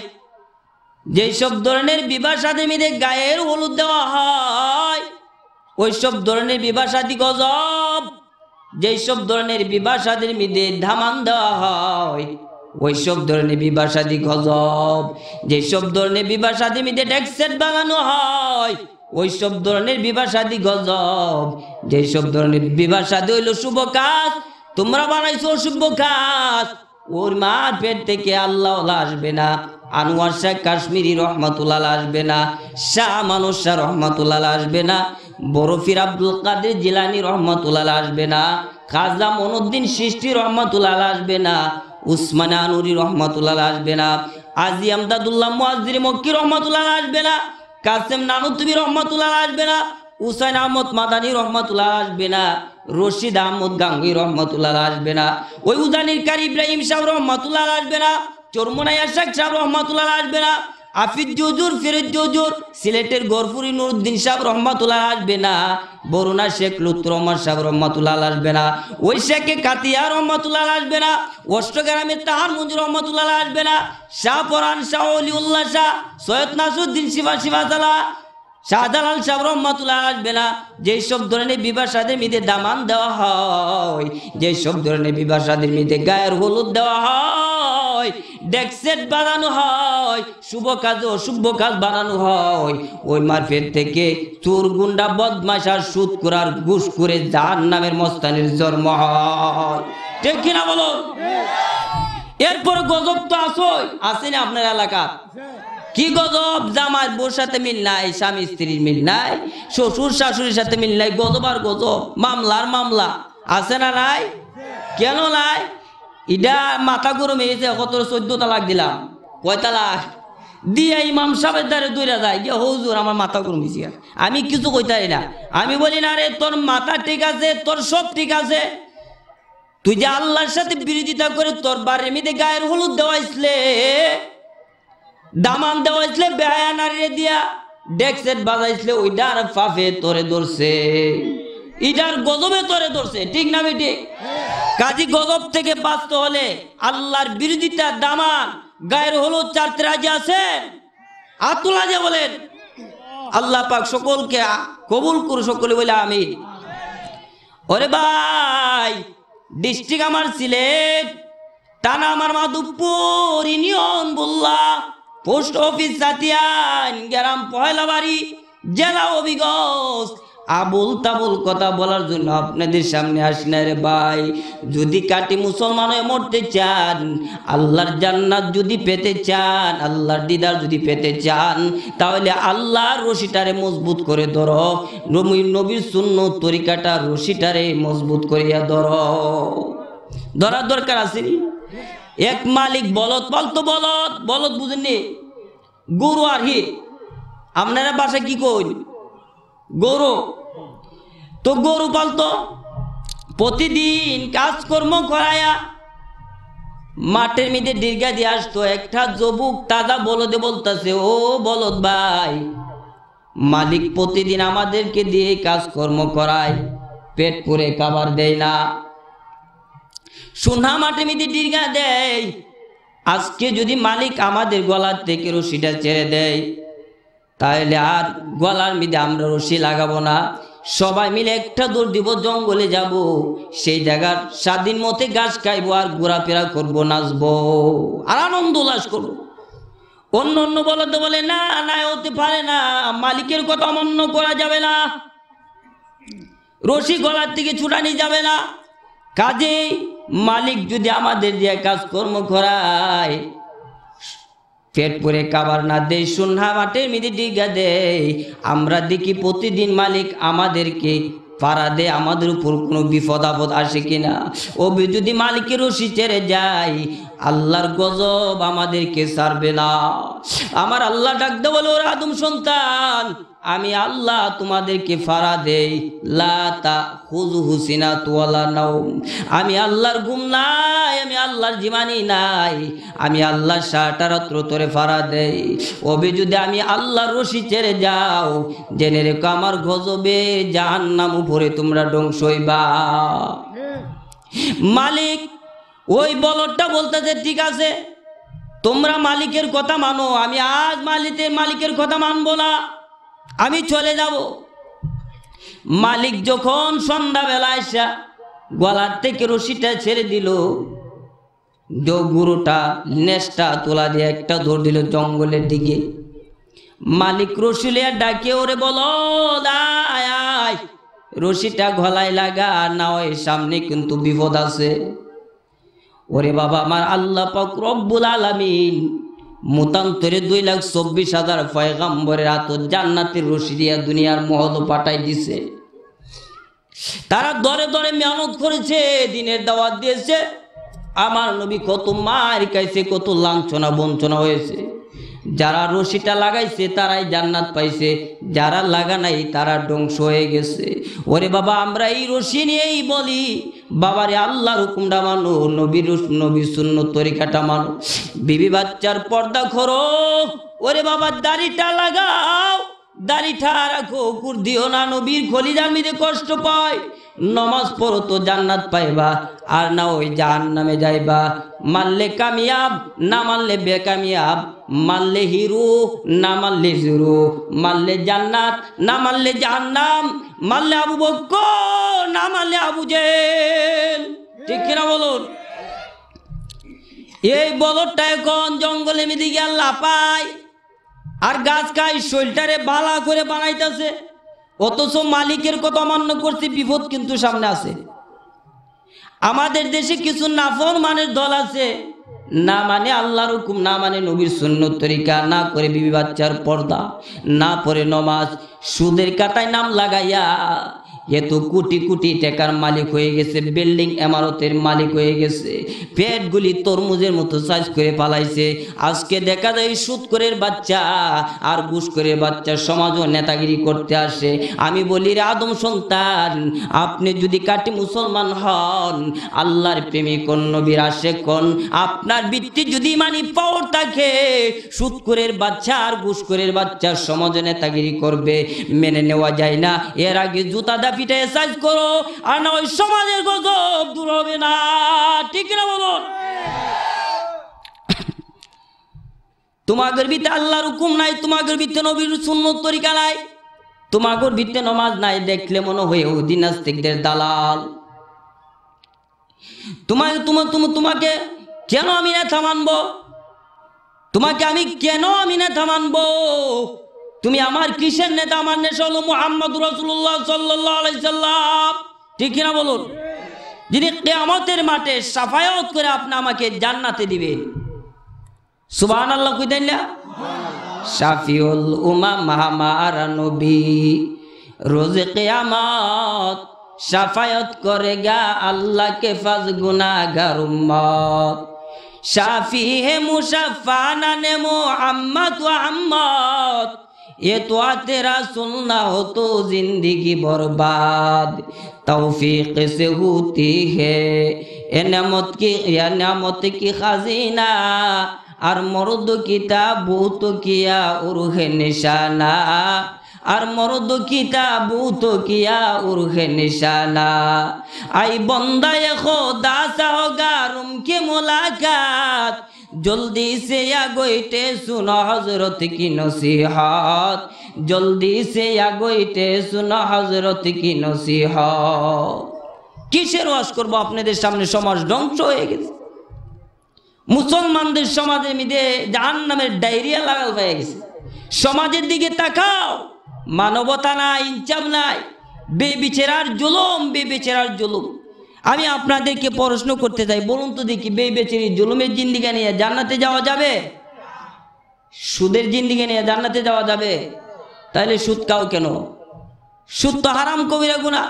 যেসব ধরনের বিবাহ শাদী মিলে গায়ের হলুদ দেওয়া হয় ওই সব ধরনের বিবাহ শাদী গজব। যেসব ধরনের বিবাহ শাদীর মিলে ধামান দেওয়া হয় ওই সব ধরনের বিবাহ শাদী গজব। যেসব ধরনের বিবাহ শাদী মিলে ডেকসেট বানানো হয় ওই সব ধরনের বিবাহ শাদী গজব। যেসব ধরনের বিবাহ শাদী হইল শুভ কাজ, তোমরা বানাইছো শুভ কাজ, ওর মার পেট থেকে আল্লাহ আসবে না, আনোয়ার শাহ কাশ্মীরি রহমাতুল্লাহ আসবে না, শাহ মানুষ শাহ রহমাতুল্লাহ আসবে না, বরফির আব্দুল কাদের জিলানি রহমাতুল্লাহ আসবে না, খাজা মনুদ্দিন সৃষ্টি রহমাতুল্লাহ আসবে না, উসমান আনুরি রহমাতুল্লাহ আসবে না, আজি আমদাদুল্লাহ মুআজ্জির মক্কি রহমাতুল্লাহ আসবে না, কাসেম নানুতুবি রহমাতুল্লাহ আসবে না, হুসাইন আহমদ মাদানী রহমাতুল্লাহ আসবে না, রশিদ আহমদ গাঙ্গুই রহমাতুল্লাহ আসবে না, ওই উদানির কারি ইব্রাহিম সাহেব রহমাতুল্লাহ আসবে না, চরমোনাই আশাক সাহেব রহমাতুল্লাহ আসবে না, আফিজ জুজুর ফিরোজ জুজুর সিলেটের গরফুরি নুরুদ্দিন সাহেব রহমাতুল্লাহ আসবে না, বরুণা শেখ লুৎফর রহমান সাহেব রহমাতুল্লাহ আসবে না, ওই শেখে কাতিয়া রহমাতুল্লাহ আসবে না, অষ্টগ্রামের তাহার মঞ্জুর রহমাতুল্লাহ আসবে না, শাহ পরান শাহ অলিউল্লাহ শাহ সৈয়দ নাসুদ্দিন সিফাতালা শাহজালাল সাহেব রহমাতুল্লাহ আসবে না। যেসব ধরনের বিবাহ শাদীর মিদে দামান দেওয়া হয়, যেসব ধরনের বিবাহ শাদীর মিদে গায়ের হলুদ দেওয়া হয়, ডেকসেট বানানো হয়, শুভ কাজে অশুভ কাজ বানানো হয়, ওই মারফেট থেকে চোর গুন্ডা বদমাশ আর সুদ করার ঘুষ করে জাহান্নামের মস্তানির জন্ম হয়, ঠিক কিনা বলো? এরপর গজব তো আসেনি আপনার এলাকা? কি গজব? জামাই বোর সাথে মিল নাই, স্বামী স্ত্রীর মিল নাই, শ্বশুর শাশুড়ির সাথে মিল নাই, গজব আর গজব, মামলার মামলা আছে না নাই? কেন নাই? ইডা মাথা গরম হয়েছে, কত 14 তালাক দিলাম, কয় তালাক দিয়ে ইমাম সাহেবের দ্বারে দৌড়া যায় গিয়ে, হুজুর আমার মাথা গরম হয়েছে। আমি কিছু কইতাই না, আমি বলি না রে তোর মাথা ঠিক আছে, তোর সব ঠিক আছে, তুই যে আল্লাহর সাথে বিরোধিতা করে তোর বাড়ির মধ্যে গায়ের হলুদ দেওয়াইছিলে, দামান দেওয়াইছিলে বেহায়া নারীরে দিয়া, ডেকসেট বাজাইছিলে, ওইটার ফাফে তোরে ধরছে, ইটার গজবে তোরে ধরছে, ঠিক না বেটি? কাজী গজব থেকে বাঁচতে হলে আল্লাহর বিরোধিতা, দামান, গায়ের হলুদ চারতে রাজি আছে? আতুলা যে বলেন। আল্লাহ পাক সকলকে কবুল করু, সকলে বলে আমিন। ওরে ভাই, ডিস্ট্রিক্ট আমার সিলেট, টানা আমার Madhabpur union Bulla, post office Satiyan, গ্রাম পয়লাবাড়ি, জেলা হবিগঞ্জ। আবুল তাবুল কথা বলার জন্য আপনাদের সামনে আসি না রে ভাই। যদি কাটি মুসলমান হয়ে মরতে চান, আল্লাহর জান্নাত যদি পেতে চান, আল্লাহর দিদার যদি পেতে চান, তাহলে আল্লাহর রশিটারে মজবুত করে ধরো, নবীর সুন্নত তরিকাটা রশিটারে মজবুত করিয়া ধরো। ধরার দরকার আছে। এক মালিক বলদ পালতো, বলদ, বলদ বুঝেননি? গরু আর হি, আপনারা বাসায় কি কই? গরু। তো গরু পালতো, প্রতিদিন কাজকর্ম করায়া মাঠের মধ্যে দীর্ঘা দিয়ে আসতো। একটা জবুক তাজা বলদে বলতেছে, ও বলদ ভাই, মালিক প্রতিদিন আমাদেরকে দিয়ে কাজকর্ম করায়, পেট পুরে খাবার দেয় না, সোনা মাটি মিটি দীর্ঘা দেয়। আজকে যদি মালিক আমাদের গলার থেকে রশিটা ছেড়ে দেয়, তাহলে আর গলার মধ্যে আমরা রশি লাগাবো না, সবাই মিলে একটা দৌড় দিব, জঙ্গলে যাব, সেই জায়গার স্বাধীন মতে ঘাস খাইবো আর ঘোরাফেরা করবো, নাচবো আর আনন্দ উল্লাস করবো। অন্য অন্য বলতে বলে না না, হতে পারে না, মালিকের কথা অমান্য করা যাবে না, রশি গলার থেকে ছুটানি যাবে না। কাজে মালিক যদি আমাদের দিয়ে কাজকর্ম করায়, পেট করে খাবার না দেয়, সোনা মাটির মিদি ডিগা দেয়, আমরা দেখি প্রতিদিন মালিক আমাদেরকে পাড়া দেয়, আমাদের উপর কোনো বিপদ আপদ আসে কিনা। ও যদি মালিকের রশি ছেড়ে যায়, আল্লাহর গজব আমাদেরকে ছাড়বে না। আমার আল্লাহ ডাকতে বলে, ওরা আদম সন্তান, আমি আল্লাহ তোমাদেরকে ফাড়া দেই, লা তাখুযুহু সিনাতুন ওয়ালা নাওম, আমি আল্লাহর ঘুম নাই, আমি আল্লাহর জীবনী নাই, আমি আল্লাহ সারাটা রাত্র তোরে ফাড়া দেই। ওবে যদি আমি আল্লাহর রশি ছেড়ে যাও, জেনে রেখো আমার গজবে জাহান্নাম উপরে তোমরা ধ্বংস হইবা। মালিক ওই বলদটা বলতেছে, ঠিক আছে তোমরা মালিকের কথা মানো, আমি আজ মালিকের কথা মানবো না, আমি চলে যাব। মালিক যখন সন্ধ্যাবেলা এসে গলার থেকে রশিটা ছেড়ে দিল, গরুটা নেশটা তোলা দিয়ে একটা দৌড় দিল জঙ্গলের দিকে। মালিক রশিলে ডাকে, ওরে বলো আয়, রশিটা গলায় লাগা, না ওই সামনে কিন্তু বিপদ আছে। ওরে বাবা, আমার আল্লাহ পাক রব্বুল আলামিন মতান্তরে 2,24,000 পয়গম্বরের হাতত জান্নাতের রশি দিয়া দুনিয়ার মহল পাঠাই দিছে। তারা দরে দরে মেহনত করেছে, দিনের দাওয়াত দিয়েছে, আমার নবী কত মার খাইছে, কত লাঞ্ছনা বঞ্চনা হয়েছে। যারা রশিটা লাগাইছে তারাই জান্নাত পাইছে, যারা লাগা নাই তারা ধ্বংস হয়ে গেছে। ওরে বাবা, আমরা এই রশি নিয়েই বলি, বাবারে আল্লাহর হুকুমটা মানো, নবীর সুন্নত তরিকাটা মানো, বিবি বাচ্চার পর্দা করো। ওরে বাবা, দাড়িটা লাগাও, দাড়িটা রাখো, কুর দিও না, নবীর খলিজার মধ্যে কষ্ট পায়। নমাজ পড়ো তো জান্নাত পাইবা, আর না ওই জাহান্নামে যাইবা। মানলে কামিয়াব, না মানলে বেকামিয়াব, মানলে হিরো, না মানলে জিরো, মানলে জান্নাত, না মানলে জাহান্নাম, মানলে আবু বকর, না মানলে আবু জেল। ঠিক কিনা বলুন? এই বলদটা এখন জঙ্গলে মেদি গিয়া লাপায় আর গাছ খায়, শরীরটারে বালা করে বানাইতেছে, অথচ মালিকের কথা অমান্য করছে, বিপদ কিন্তু সামনে আছে। আমাদের দেশে কিছু নাফরমানের দল আছে, না মানে আল্লাহর হুকুম, না মানে নবীর সুন্নত তরিকা, না করে বিবি বাচ্চার পর্দা, না পড়ে নমাজ, সুদের কাটায় নাম লাগাইয়া এত কোটি কোটি টাকার মালিক হয়ে গেছে, বিল্ডিং ইমারতের মালিক হয়ে গেছে, পেটগুলি তরমুজের মতো সাইজ করে পালাইছে। আজকে দেখা যায় সুদখোরের বাচ্চা আর ঘুষখোরের বাচ্চা সমাজও নেতাগিরি করতে আসে। আমি বলি, রে আদম সন্তান, আপনি যদি কাটি মুসলমান হন, আল্লাহর প্রেমিক হন, নবীর আশেক হন, আপনার ভিত্তি যদি মানি পাওয়ার থাকে, সুদখোরের বাচ্চা আর ঘুষখোরের বাচ্চা সমাজে নেতাগিরি করবে, মেনে নেওয়া যায় না। এর আগে জুতা পিঠে সাইজ করো, আর না ওই সমাজের গজব দূর হবে না। ঠিক না বলুন? তোমাদের ভিতরে আল্লাহর হুকুম নাই, তোমাদের ভিতরে নবীর সুন্নত তরিকা নাই, তোমাদের ভিতরে নামাজ নাই, দেখলে মনে হয় ইহুদি নাস্তিকদের দালাল। তোমাকে কেন আমি নেতা মানবো? তোমাকে আমি কেন নেতা মানবো? তুমি আমার কিসের নেতা? আমার নেতা হলো মুহাম্মদুর রাসূলুল্লাহ সাল্লাল্লাহু আলাইহি সাল্লাম। ঠিক কিনা বলুন? যিনি কিয়ামতের মাঠে শাফায়াত করে আপনি আমাকে জান্নাতে দিবেন। সুবহানাল্লাহ কইতেন না? শাফিউল উমাম আমার নবী রোজ কিয়ামত শাফায়াত করেগা আল্লাহকে ফাজ গুনাহগার উম্মত। শাফি হে মুশাফা নানে মুহাম্মদ ওয়া আহমদ, ये तो तेरा सुनना हो तो जिंदगी बर्बाद, तौफीक से होती है ये नेमत की खजीना, और मर्द की ताबूत किया उर्ह निशाना, আর মরদ কিতাবু তো কিয়া উরহে নিশানা আই বন্দায়ে খোদা সাহগারুম কে মুলাকাত जल्दी से या गोइटे सुनो हजरत की नसीहत जल्दी से या गोइटे सुनो हजरत की नसीहत किसेर ওয়াজ করব আপনাদের সামনে সমাজ ধ্বংস হয়ে গেছে মুসলমানদের সমাজের মধ্যে জাহান্নামের ডায়রিয়া লাগাল হয়ে গেছে সমাজের দিকে তাকাও মানবতা নাই ইনসাফ নাই বেবিচারার জুলুম আমি আপনাদেরকে প্রশ্ন করতে চাই বলুন তো দেখি বেবিচারি জুলুমের জিন্দেগি নিয়ে জান্নাতে যাওয়া যাবে সুদের জিন্দেগি নিয়ে জান্নাতে যাওয়া যাবে তাহলে সুদ খাও কেন সুদ তো হারাম কবিরা গুনাহ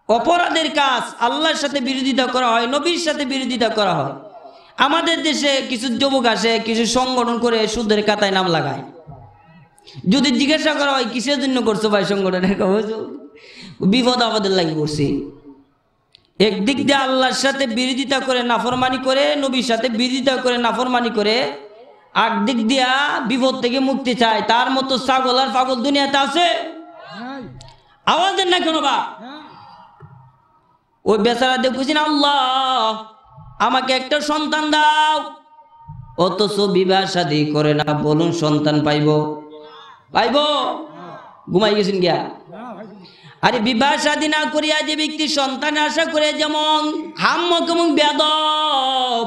অপরাধের কাজ আল্লাহর সাথে বিরোধিতা করা হয় নবীর সাথে বিরোধিতা করা হয় আমাদের দেশে কিছু যুবক আসে কিছু সংগঠন করে সুদের খাতায় নাম লাগায় যদি জিজ্ঞাসা করা হয় কিসের জন্য করছো ভাই সংগঠনের বিপদ আপদের লাগি করছি একদিক দিয়ে আল্লাহর সাথে বিরোধিতা করে নাফরমানি করে নবীর সাথে বিরোধিতা করে নাফরমানি করে একদিক দিয়া বিপদ থেকে মুক্তি চায় তার মতো ছাগল আর পাগল দুনিয়াতে আছে আওয়াজ দেন না কেন বা ওই বেচারা দেখুছেন আল্লাহ আমাকে একটা সন্তান দাও অথচ বিবাহ শাদী করে না বলুন সন্তান পাইবো ঘুমাই গেছেন গিয়া আরে বিবাহ শাদী না করিয়া যে ব্যক্তি সন্তান আশা করে যেমন হাম্মক এবং বেয়াদব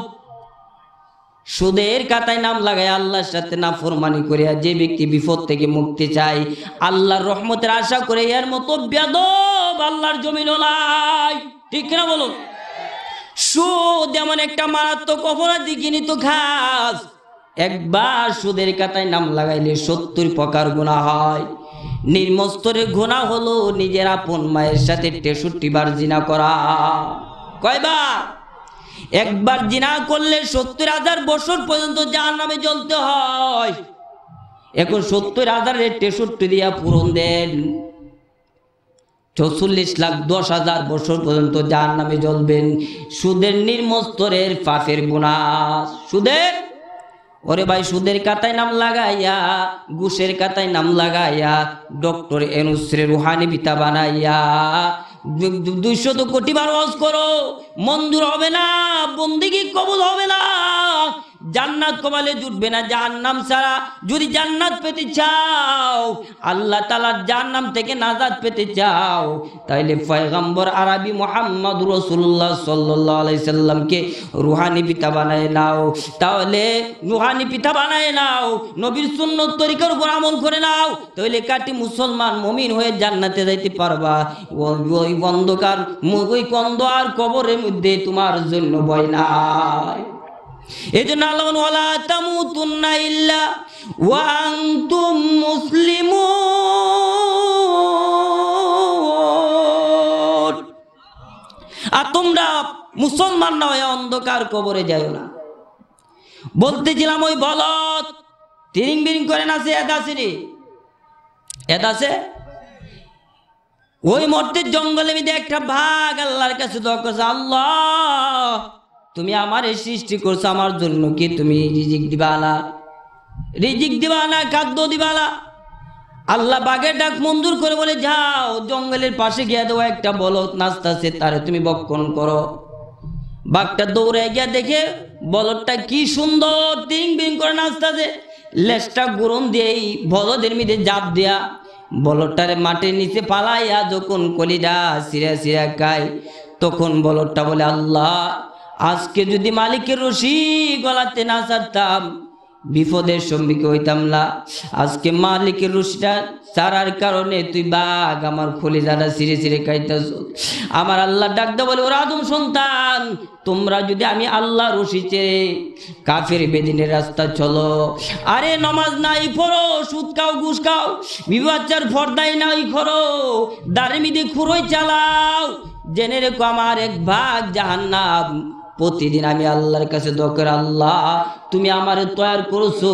সুদের খাতায় নাম লাগায় আল্লাহর সাথে নাফরমানি করিয়া যে ব্যক্তি বিপদ থেকে মুক্তি চায় আল্লাহর রহমতের আশা করে এর মতো বেয়াদব আল্লাহর জমিন নাই ঠিক না বলুন সুদ এমন একটা মারাত্মক অপরাধী কিন্তু খাস একবার সুদের খাতায় নাম লাগাইলে 70 প্রকার গুনাহ হয় নির্মস্তরের গুনাহ হলো নিজের আপন মায়ের সাথে 63 বার জিনা করা কয়বার একবার জিনা করলে 70,000 বছর পর্যন্ত জাহান্নামে জ্বলতে হয় এখন 70,000 63 দিয়া পূরণ দেন 44,10,000 বছর পর্যন্ত জাহান্নামে জ্বলবেন সুদের নির্মস্তরের পাপের গুনাহ সুদের ওরে ভাই সুদের খাতায় নাম লাগাইয়া ঘুষের খাতায় নাম লাগাইয়া ডক্টর এনুসরে রুহানি পিতা বানাইয়া 200 কোটি বার ওয়াজ করো মঞ্জুর হবে না বন্দেগী কবুল হবে না জান্নাত কপালে জুটবে না জাহান্নাম ছাড়া যদি জান্নাত পেতে চাও আল্লাহ তাআলার জাহান্নাম থেকে নাজাত পেতে চাও তাইলে পয়গম্বর আরবি মুহাম্মদ রাসূলুল্লাহ সাল্লাল্লাহু আলাইহি সাল্লামকে রুহানি পিতা বানায় নাও তাহলে রুহানি পিতা বানায় নাও নবীর সুন্নাত তরিকার উপর আমল করে নাও তাহলে কাটি মুসলমান মুমিন হয়ে জান্নাতে যাইতে পারবা ওই অন্ধকার ওই কন্দ আর কবরের মধ্যে তোমার জন্য ভয় নাই এজন্য আল্লাহ ওয়ালা তামুতুন্না ইল্লা ওয়া আনতুম মুসলিমুন আর তোমরা মুসলমান না হয়ে অন্ধকার কবরে যাও না বলতেছিলাম ওই বলদ তিরিং বিরিং করে নাচে এদ আছে ওই মর্তের জঙ্গলে মধ্যে একটা ভাগ আল্লাহর কাছে দোয়া করছে আল্লাহ তুমি আমারে সৃষ্টি করছো আমার জন্য কি তুমি রিজিক দিবা না খাদ্য দিবা না আল্লাহ বাঘের ডাক মঞ্জুর করে বলে যাও জঙ্গলের পাশে গিয়ে দেওয়া একটা বলদ নাচতেছে তারে তুমি বক্ষণ করো বাঘটা দৌড়ে গিয়া দেখে বলদটা কি সুন্দর তিং বিং করে নাচতেছে লেজটা গুরন দিয়ে বলদের মধ্যে জাপ দেয়া বলদটারে মাটির নিচে পালাইয়া যখন কলিজা সিরা খায় তখন বলদটা বলে আল্লাহ আজকে যদি মালিকের রশি গলাতে না ছাড়তাম বিপদের সম্মুখীন হইতাম না আজকে মালিকের রশিটা ছাড়ার কারণে তুই বাঘ আমার কলিজাটা সিরে খাইতেছ আমার আল্লাহ ডাকতে বলে ওরা আদম সন্তান তোমরা যদি আমি আল্লাহ রশি চেয়ে কাফের বেদিনের রাস্তা চলো আরে নামাজ নাই পড়ো সুদ খাও ঘুষ খাও বিবাচ্চার ফর্দাই নাই করো দাঁড়ে মিদে খুরোই চালাও জেনে রেখো আমার এক ভাগ জাহান্নাম প্রতিদিন আমি আল্লাহর কাছে দোয়া করি আল্লাহ তুমি আমারে তৈরি করেছো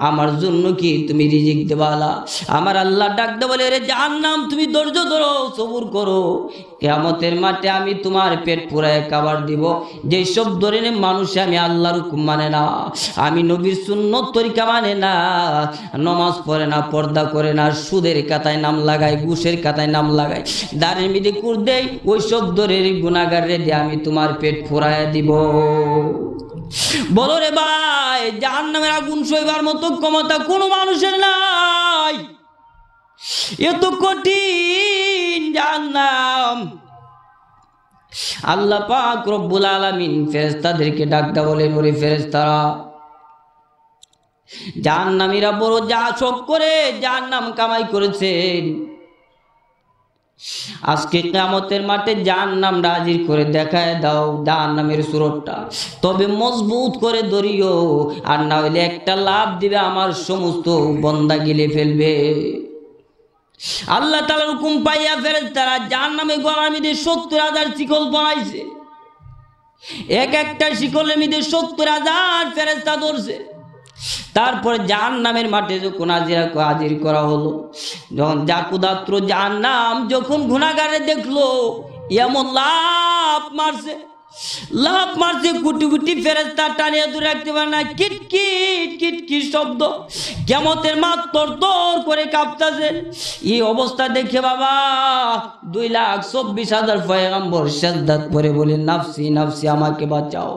আমার জন্য কি তুমি রিজিক দেবালা আমার আল্লাহ ডাকতে বলে রে জাহান্নাম তুমি ধৈর্য ধরো সবুর করো কিয়ামতের মাঠে আমি তোমার পেট পুরায় খাবার দিব। যেই সব ধরনের মানুষ আমি আল্লাহর হুকুম মানে না, আমি নবীর সুন্নত তরিকা মানে না, নামাজ পড়ে না, পর্দা করে না, সুদের খাতায় নাম লাগায়, ঘুষের খাতায় নাম লাগায়, দাঁড়ের মিদে কুর দেয়, ওই সব ধরনের গুনাহগারে দিয়ে আমি তোমার পেট ফুরায় দিব। বলো রে ভাই, জাহান্নামের আগুন সইবার মতো ক্ষমতা কোনো মানুষের নাই। এত কঠিন জাহান্নাম। আল্লাহ পাক রব্বুল আলামিন ফেরেশতাদেরকে ডাকতে বলেন, ওরে ফেরেশতারা, জাহান্নামীরা বড় যা সব করে জাহান্নাম কামাই করেছেন, আজকে কিয়ামতের মাঠে জাহান্নাম হাজির করে দেখায় দাও জাহান্নামের সুরতটা, তবে মজবুত করে ধরিও, আর না হইলে একটা লাভ দিবে আমার সমস্ত বন্দা গিলে ফেলবে। আল্লাহ তাআলার হুকুম পাইয়া ফেরেশতারা জাহান্নামে গলার মধ্যে ৭০,০০০ শিকল বানাইছে। এক একটা শিকলের মধ্যে ৭০,০০০ ফেরেশতা ধরছে। তারপরে জাহান্নামের মাঠে যখন হাজির করা হলো, যখন জাকুদাত্র জাহান্নাম যখন গুনাহগারে দেখলো এমন লাফ মারছে, কোটি কোটি ফেরেশতা টানিয়ে দূরে রাখতে পারে না, কিটকিট কিটকিট শব্দ, কিয়ামতের মাঠ তরতর করে কাঁপতেছে। এই অবস্থা দেখে বাবা 2,24,000 পয়গম্বর সিজদাত পড়ে বলে, নাফসি নাফসি, আমাকে বাঁচাও,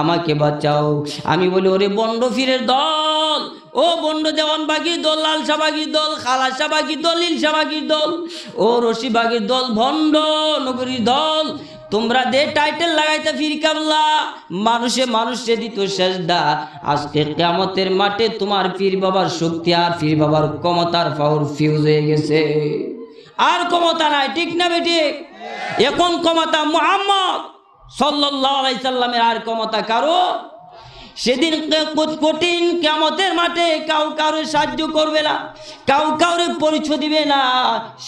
আমাকে বাঁচাও। আমি বলি, ওরে বন্ড ফিরের দল, ও বন্ড দেওয়ানবাগির দল, লাল শাহবাগির দল, খালা শাহবাগির দল, লীল শাহবাগির দল, ও রশিবাগির দল, ভণ্ড নগরীর দল, তোমরা দে টাইটেল লাগাইতে ফির কাবলা, মানুষে দিত সেজদা। আজকে কিয়ামতের মাঠে তোমার পীর বাবার শক্তি আর পীর বাবার ক্ষমতার পাওয়ার ফিউজ হয়ে গেছে, আর ক্ষমতা নাই। ঠিক না বেঠিক? এখন ক্ষমতা মুহাম্মদ সাল্লাল্লাহু আলাইহি সাল্লামের, আর ক্ষমতা কারো। সেদিন কঠিন কিয়ামতের মাঠে কাউরে সাহায্য করবে না, কাউরে পরিচয় দিবে না।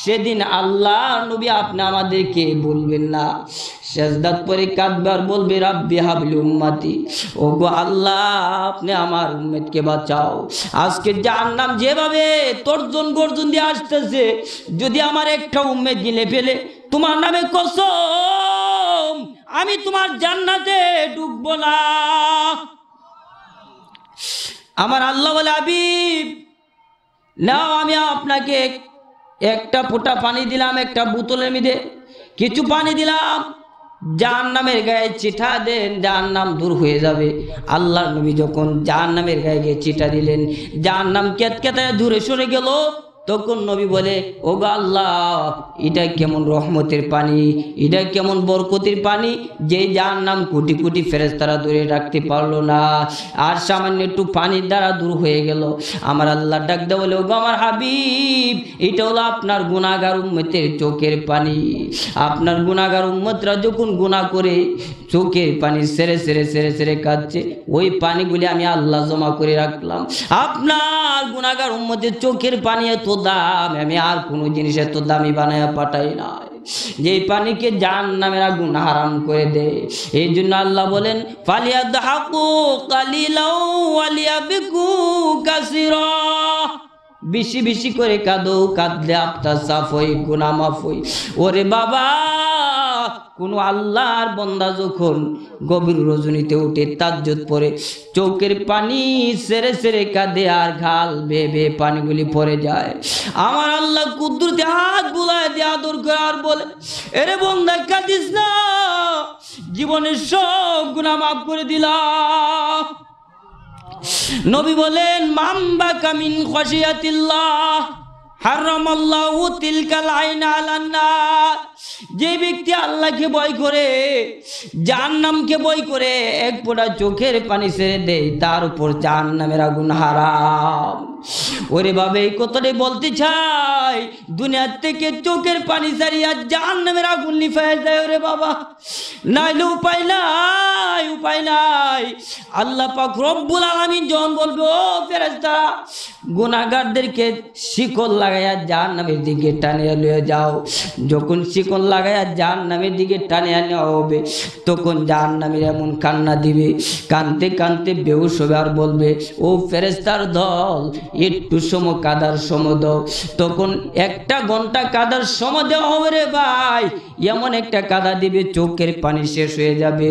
সেদিন আল্লাহ নবী আপনি আমাদেরকে বলবেন না, সেজদাত পরে কাঁদবার বলবে, রাব্বি হাবলি উম্মতি, ও গো আল্লাহ আপনি আমার উম্মতকে বাঁচাও। আজকে জাহান্নাম যেভাবে তর্জন গর্জন দিয়ে আসতেছে, যদি আমার একটা উম্মত গিলে ফেলে, তোমার নামে কসম আমি তোমার জান্নাতে ঢুকবো না। আমার আল্লাহ বলে, হাবিব নাও, আমি আপনাকে একটা ফোঁটা পানি দিলাম, একটা বোতলের মধ্যে কিছু পানি দিলাম, জাহান্নামের গায়ে চিঠা দেন, জাহান্নাম দূর হয়ে যাবে। আল্লাহর নবী যখন জাহান্নামের গায়ে গিয়ে চিঠা দিলেন, জাহান্নাম কেতকেতায় দূরে সরে গেল। তখন নবী বলে, ও গো আল্লাহ, এটা কেমন রহমতের পানি, এটা কেমন বরকতের পানি, যে জাহান্নাম কোটি কোটি ফেরেশতারা দূরে রাখতে পারলো না, আর সামান্য একটু পানির দ্বারা দূর হয়ে গেল। আমার আল্লাহ ডাক দেয় বলে, ও গো আমার হাবিব, এটা হলো আপনার গুনাহগার উম্মতের চোখের পানি। আপনার গুনাহগার উম্মতরা যখন গুনাহ করে চোখের পানি সেরে সেরে সেরে সেরে কাঁদছে, ওই পানিগুলি আমি আল্লাহ জমা করে রাখলাম। আপনার গুনাহগার উম্মতের চোখের পানি এত দাম, আমি আর কোনো জিনিস এত দামি বানায়া পাঠাই নাই, যে পানিকে জাহান্নামের আগুন হারাম করে দেয়। এই জন্য আল্লাহ বলেন, ফালিয়াদহাকু কালিলাও ওয়ালিয়াবিকু কাসীরা, বেশি বেশি করে কাঁদো, কাঁদলে আপনার সাফ হই, গুনাহ মাফ হই। ওরে বাবা, কোন আল্লাহর বান্দা যখন গভীর রজনীতে উঠে তাহাজ্জুদ পড়ে, চোখের পানি সেরে সেরে কাঁদে, আর ঘাল বেয়ে বেয়ে পানিগুলি পড়ে যায়, আমার আল্লাহ কুদরতে হাত বুলায় দিয়ে আদর করে আর বলে, এরে বান্দা কাঁদিস না, জীবনের সব গুনাহ মাফ করে দিলাম। নবী বলেন, মান বাকা মিন খাশিয়াতিল্লাহ হারামাল্লাহু তিলকাল আইন আলান নার, যে ব্যক্তি আল্লাহকে ভয় করে, জাহান্নামকে ভয় করে, এক ফোঁটা চোখের পানি ছেড়ে দেয়, তার উপর জাহান্নামের আগুন হারাম। ওরে বাবা, এই কথাটাই বলতে চাই, দুনিয়ার থেকে চোখের পানি ছাড়িয়া জাহান্নামের আগুন নিভায়া যায়। ওরে বাবা, নাইলে উপায় নাই, উপায় নাই। আল্লাহ পাক রব্বুল আলামিন যখন বলবে, ও ফেরেশতারা, গুনাহগারদেরকে শিকল লাগাইয়া জাহান্নামের দিকে টানিয়ে লয়ে যাও, যখন শিকল লাগাইয়া জাহান্নামের দিকে টানে আনা হবে। তখন জাহান্নামীর এমন কান্না দিবে, কানতে কানতে বেহুশ হবে আর বলবে, ও ফেরেশতার দল একটু সময় কাদার সময় দাও। তখন 1 ঘন্টা কাদার সময় দেওয়া হবে রে ভাই। এমন একটা কাদা দিবে চোখের পানি শেষ হয়ে যাবে,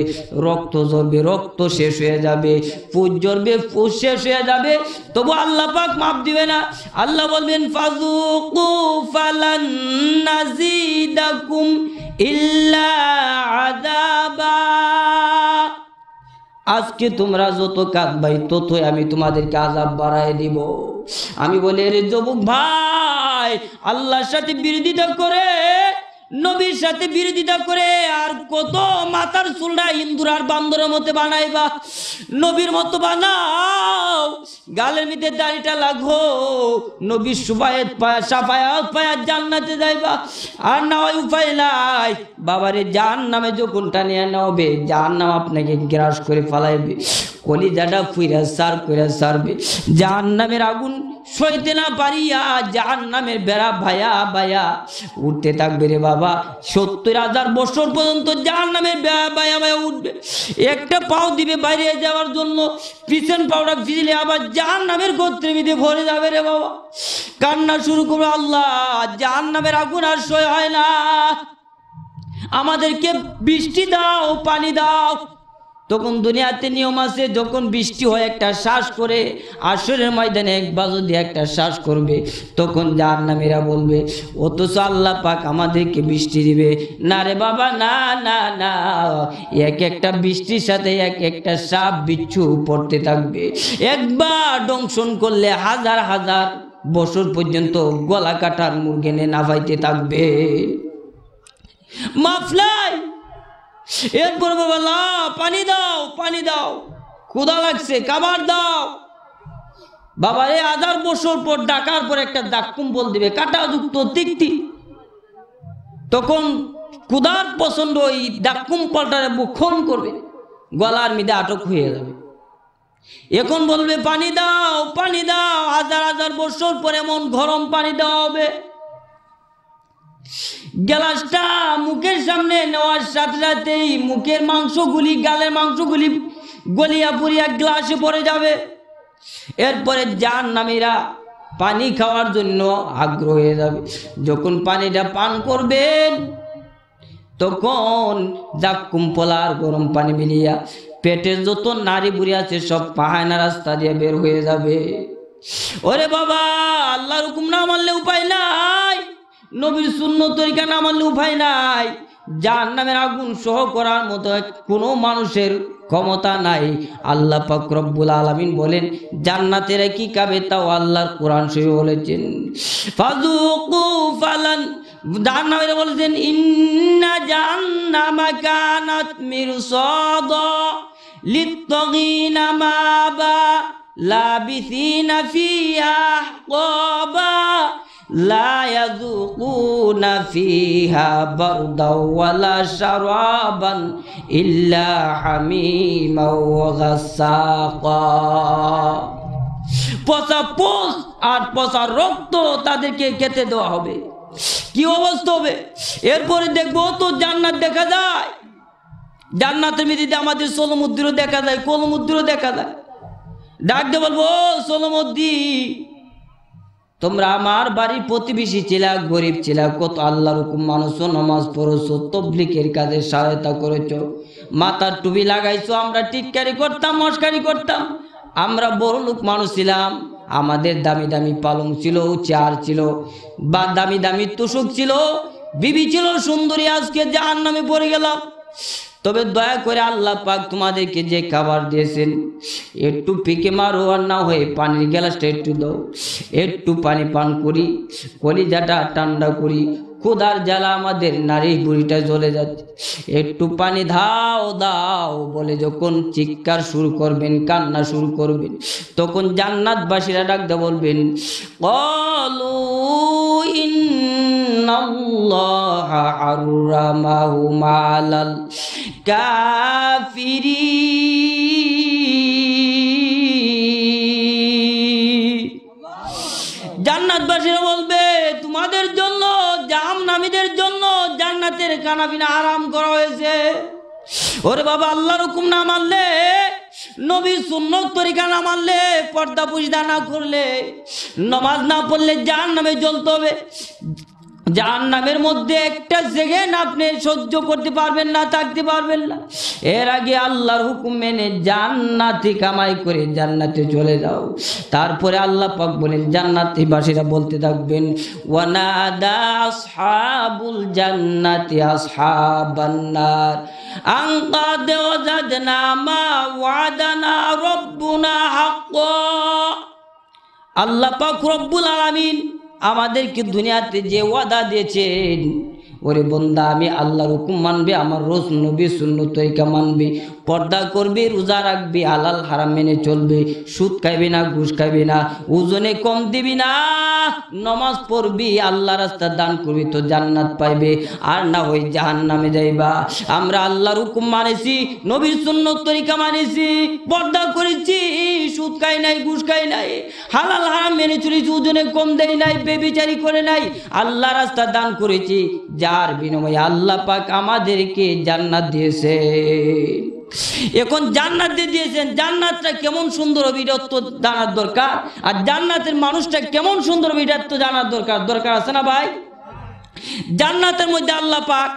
রক্ত ঝরবে রক্ত শেষ হয়ে যাবে, ফুস ঝরবে ফুস শেষ হয়ে যাবে, তবু আল্লাহ পাক মাফ দিবে না। আল্লাহ বলবেন ফাযুকু ফালান নাযিদাকুম ইল্লা আযাবা। আজকে তোমরা যত কাঁদবাই ততই আমি তোমাদেরকে আযাব বাড়ায় দিব। আমি বলি, রে যুবক ভাই, আল্লাহর সাথে বিরোধিতা করে, নবীর সাথে বিরোধিতা করে আর কত মাথার চুলটা হিন্দুর আর বান্দরের মতো বানাইবা? নবীর মতো বানাও, গালের মধ্যে দাড়িটা লাগো, নবীর সুবায়েত পায়া সাফায়াত পায়া জান্নাতে যাইবা। আর না হয় উপায় নাই বাবারে, জাহান্নামে যখন টানিয়া নেবে জাহান্নাম আপনাকে গ্রাস করে ফেলাইবে, কলিজাটা ফুইরা সার কইরা সারবে। জাহান্নামের আগুন সইতে না পারিয়া জাহান্নামের বেড়া ভায়া ভায়া উঠতে থাকবে রে বাবা। 70,000 বছর পর্যন্ত জাহান্নামের বেড়া ভায়া ভায়া উঠবে। একটা পাও দিবে বাইরে যাওয়ার জন্য, পিছন পাওটা ফিরলে আবার জাহান্নামের গোত্রের মধ্যে ভরে যাবে রে বাবা। কান্না শুরু করবে, আল্লাহ জাহান্নামের আগুন আর সয় হয় না, আমাদেরকে বৃষ্টি দাও, পানি দাও। তখন দুনিয়াতে নিয়ম আছে, যখন বৃষ্টি হয় একটা শ্বাস করে, আসরের ময়দানে একবার যদি একটা শ্বাস করবে তখন জাহান্নামীরা বলবে, অথচ আল্লাহ পাক আমাদেরকে বৃষ্টি দিবে না রে বাবা, না না না। এক একটা বৃষ্টির সাথে এক একটা সাপ বিচ্ছু পড়তে থাকবে। একবার দংশন করলে 1000 বছর পর্যন্ত গলা কাটার মুরগেনে নাভাইতে থাকবে। মাফলাই এরপর বাবা পানি দাও, পানি দাও, ক্ষুধা লাগছে, খাবার দাও। বাবা 1000 বছর পর ডাকার পর একটা দাকুম্বল দিবে কাঁটাযুক্ত তিক্তি। তখন ক্ষুধার পছন্দ ওই দাকুম্বলটারে বুখন করবে, গলার মধ্যে আটক হয়ে যাবে। এখন বলবে পানি দাও, পানি দাও। 1000 বছর পর এমন গরম পানি দেওয়া হবে, গ্লাসটা মুখের সামনে নেওয়ার সাথে সাথেই মুখের মাংসগুলি, গালের মাংসগুলি গলিয়া পুরিয়া গ্লাসে পড়ে যাবে। এরপরে জাহান্নামীরা পানি খাওয়ার জন্য আগ্রহ হয়ে যাবে। যখন পানিটা পান করবেন তখন জাক্কুম পোলার গরম পানি মিলিয়া পেটের যত নারী বুড়ি আছে সব পাহানা রাস্তা দিয়ে বের হয়ে যাবে। ওরে বাবা, আল্লাহর হুকুম না মানলে উপায় নাই, নবীর সুন্নত তরিকা না মানলে উপায় নাই। জাহান্নামের আগুন সহ করার মতো কোনো মানুষের ক্ষমতা নাই। আল্লাহ পাক রব্বুল আলামিন বলেন, জান্নাতেরা কি খাবে তাও আল্লাহর কোরআন শরীফে বলেছেন, ফাযুকু ফালান। জাহান্নামীরা বলেছেন, ইন্না জাহান্নামা কানাত মিরসাদা লিত্তাগিনা মাবা লাবিসিনা ফিহা আহকাবা লা ইয়াযুকুনা ফিহা বারদাও ওয়ালা শারাবান ইল্লা হামিমা ওয়া গাসাকা। পচা পোষ আর পচা রক্ত তাদেরকে খেতে দেওয়া হবে। কি অবস্থা হবে? এরপরে দেখবো তো জান্নাত দেখা যায়, জান্নাতের মধ্যে আমাদের সমুদ্র দেখা যায়, কলমুদ্র দেখা যায়। ডাকতে বলবো, সমুদ্রি তোমরা আমার বাড়ির প্রতিবেশী ছিলা, গরিব ছিলা, কত আল্লাহর হুকুম মানুষ, নামাজ পড়ছো, তবলিগের কাজে সহায়তা করেছো, মাথার টুপি লাগাইছো, আমরা টিটকারি করতাম, মস্কারি করতাম, আমরা বড় লোক মানুষ ছিলাম, আমাদের দামি দামি পালং ছিল, চেয়ার ছিল, বা দামি দামি তোষক ছিল, বিবি ছিল সুন্দরী, আজকে জাহান্নামে পড়ে গেলাম। তবে দয়া করে আল্লাহ পাক তোমাদেরকে যে খাবার দিয়েছেন একটু পিকে মারো, আর না হয়ে পানির গ্লাসটা একটু দাও, একটু পানি পান করি, কলিজাটা ঠান্ডা করি, ক্ষুধার জ্বালা আমাদের নারী বুড়িটা জ্বলে যাচ্ছে, একটু পানি দাও দাও বলে যখন চিৎকার শুরু করবেন, কান্না শুরু করবেন, তখন জান্নাতবাসীরা ডাকতে বলবেন, ক্বালু ইন্নাল্লাহা হাররামাহুম আলাল কাফিরিন। জান্নাতবাসীরা বলবে, তোমাদের জন্য, জাহান্নামীদের জন্য জান্নাতের খানাপিনা আরাম করা হয়েছে। ওরে বাবা, আল্লাহর হুকুম না মানলে, নবীর সুন্নত তরিকা না মানলে, পর্দা পর্দা না করলে, নামাজ না পড়লে জাহান্নামে জ্বলতে হবে। জাহান্নামের মধ্যে একটা সেকেন্ড আপনি সহ্য করতে পারবেন না, থাকতে পারবেন না। এর আগে আল্লাহর হুকুম মেনে জান্নাতি কামাই করে জান্নাতে চলে যাও। তারপরে আল্লাহ পাক বলেন, জান্নাতি বাসীরা বলতে থাকবেন, ওয়ানাদা আসহাবুল জান্নাতি আসহাবান নার আন কাদ ওয়াজাদনা মা ওয়াদানা রব্বুনা হাক্কা। আল্লাহ পাক রব্বুল আলামিন আমাদেরকে দুনিয়াতে যে ওয়াদা দিয়েছেন, ওরে বন্দা আমি আল্লাহর হুকুম মানবে, আমার রোজ নবী সুন্নত তরিকা মানবে, পর্দা করবে, রোজা রাখবে, হালাল হারাম মেনে চলবে, সুদ খাইবে না, ঘুষ খাইবে না, ওজনে কম দিবি না, নামাজ পড়বি, আল্লাহ রাস্তা দান করবি, তো জান্নাত পাইবে, আর না হই জাহান্নামে যাইবা। আমরা আল্লাহর হুকুম মানেছি, নবীর সুন্নত তরিকা মানেছি, পর্দা করেছি, সুদ খাই নাই, ঘুষ খাই নাই, হালাল হারাম মেনে চলেছি, ওজনে কম দেই নাই, বেবিচারি করে নাই, আল্লাহ রাস্তা দান করেছি, যার বিনিময়ে আল্লাহ পাক আমাদেরকে জান্নাত দিয়েছে। এখন জান্নাত দিয়েছেন, জান্নাতটা কেমন সুন্দর হবে এটা তো জানার দরকার, আর জান্নাতের মানুষটা কেমন সুন্দর হবে এটা তো জানার দরকার। দরকার আছে না ভাই? জান্নাতের মধ্যে আল্লাহ পাক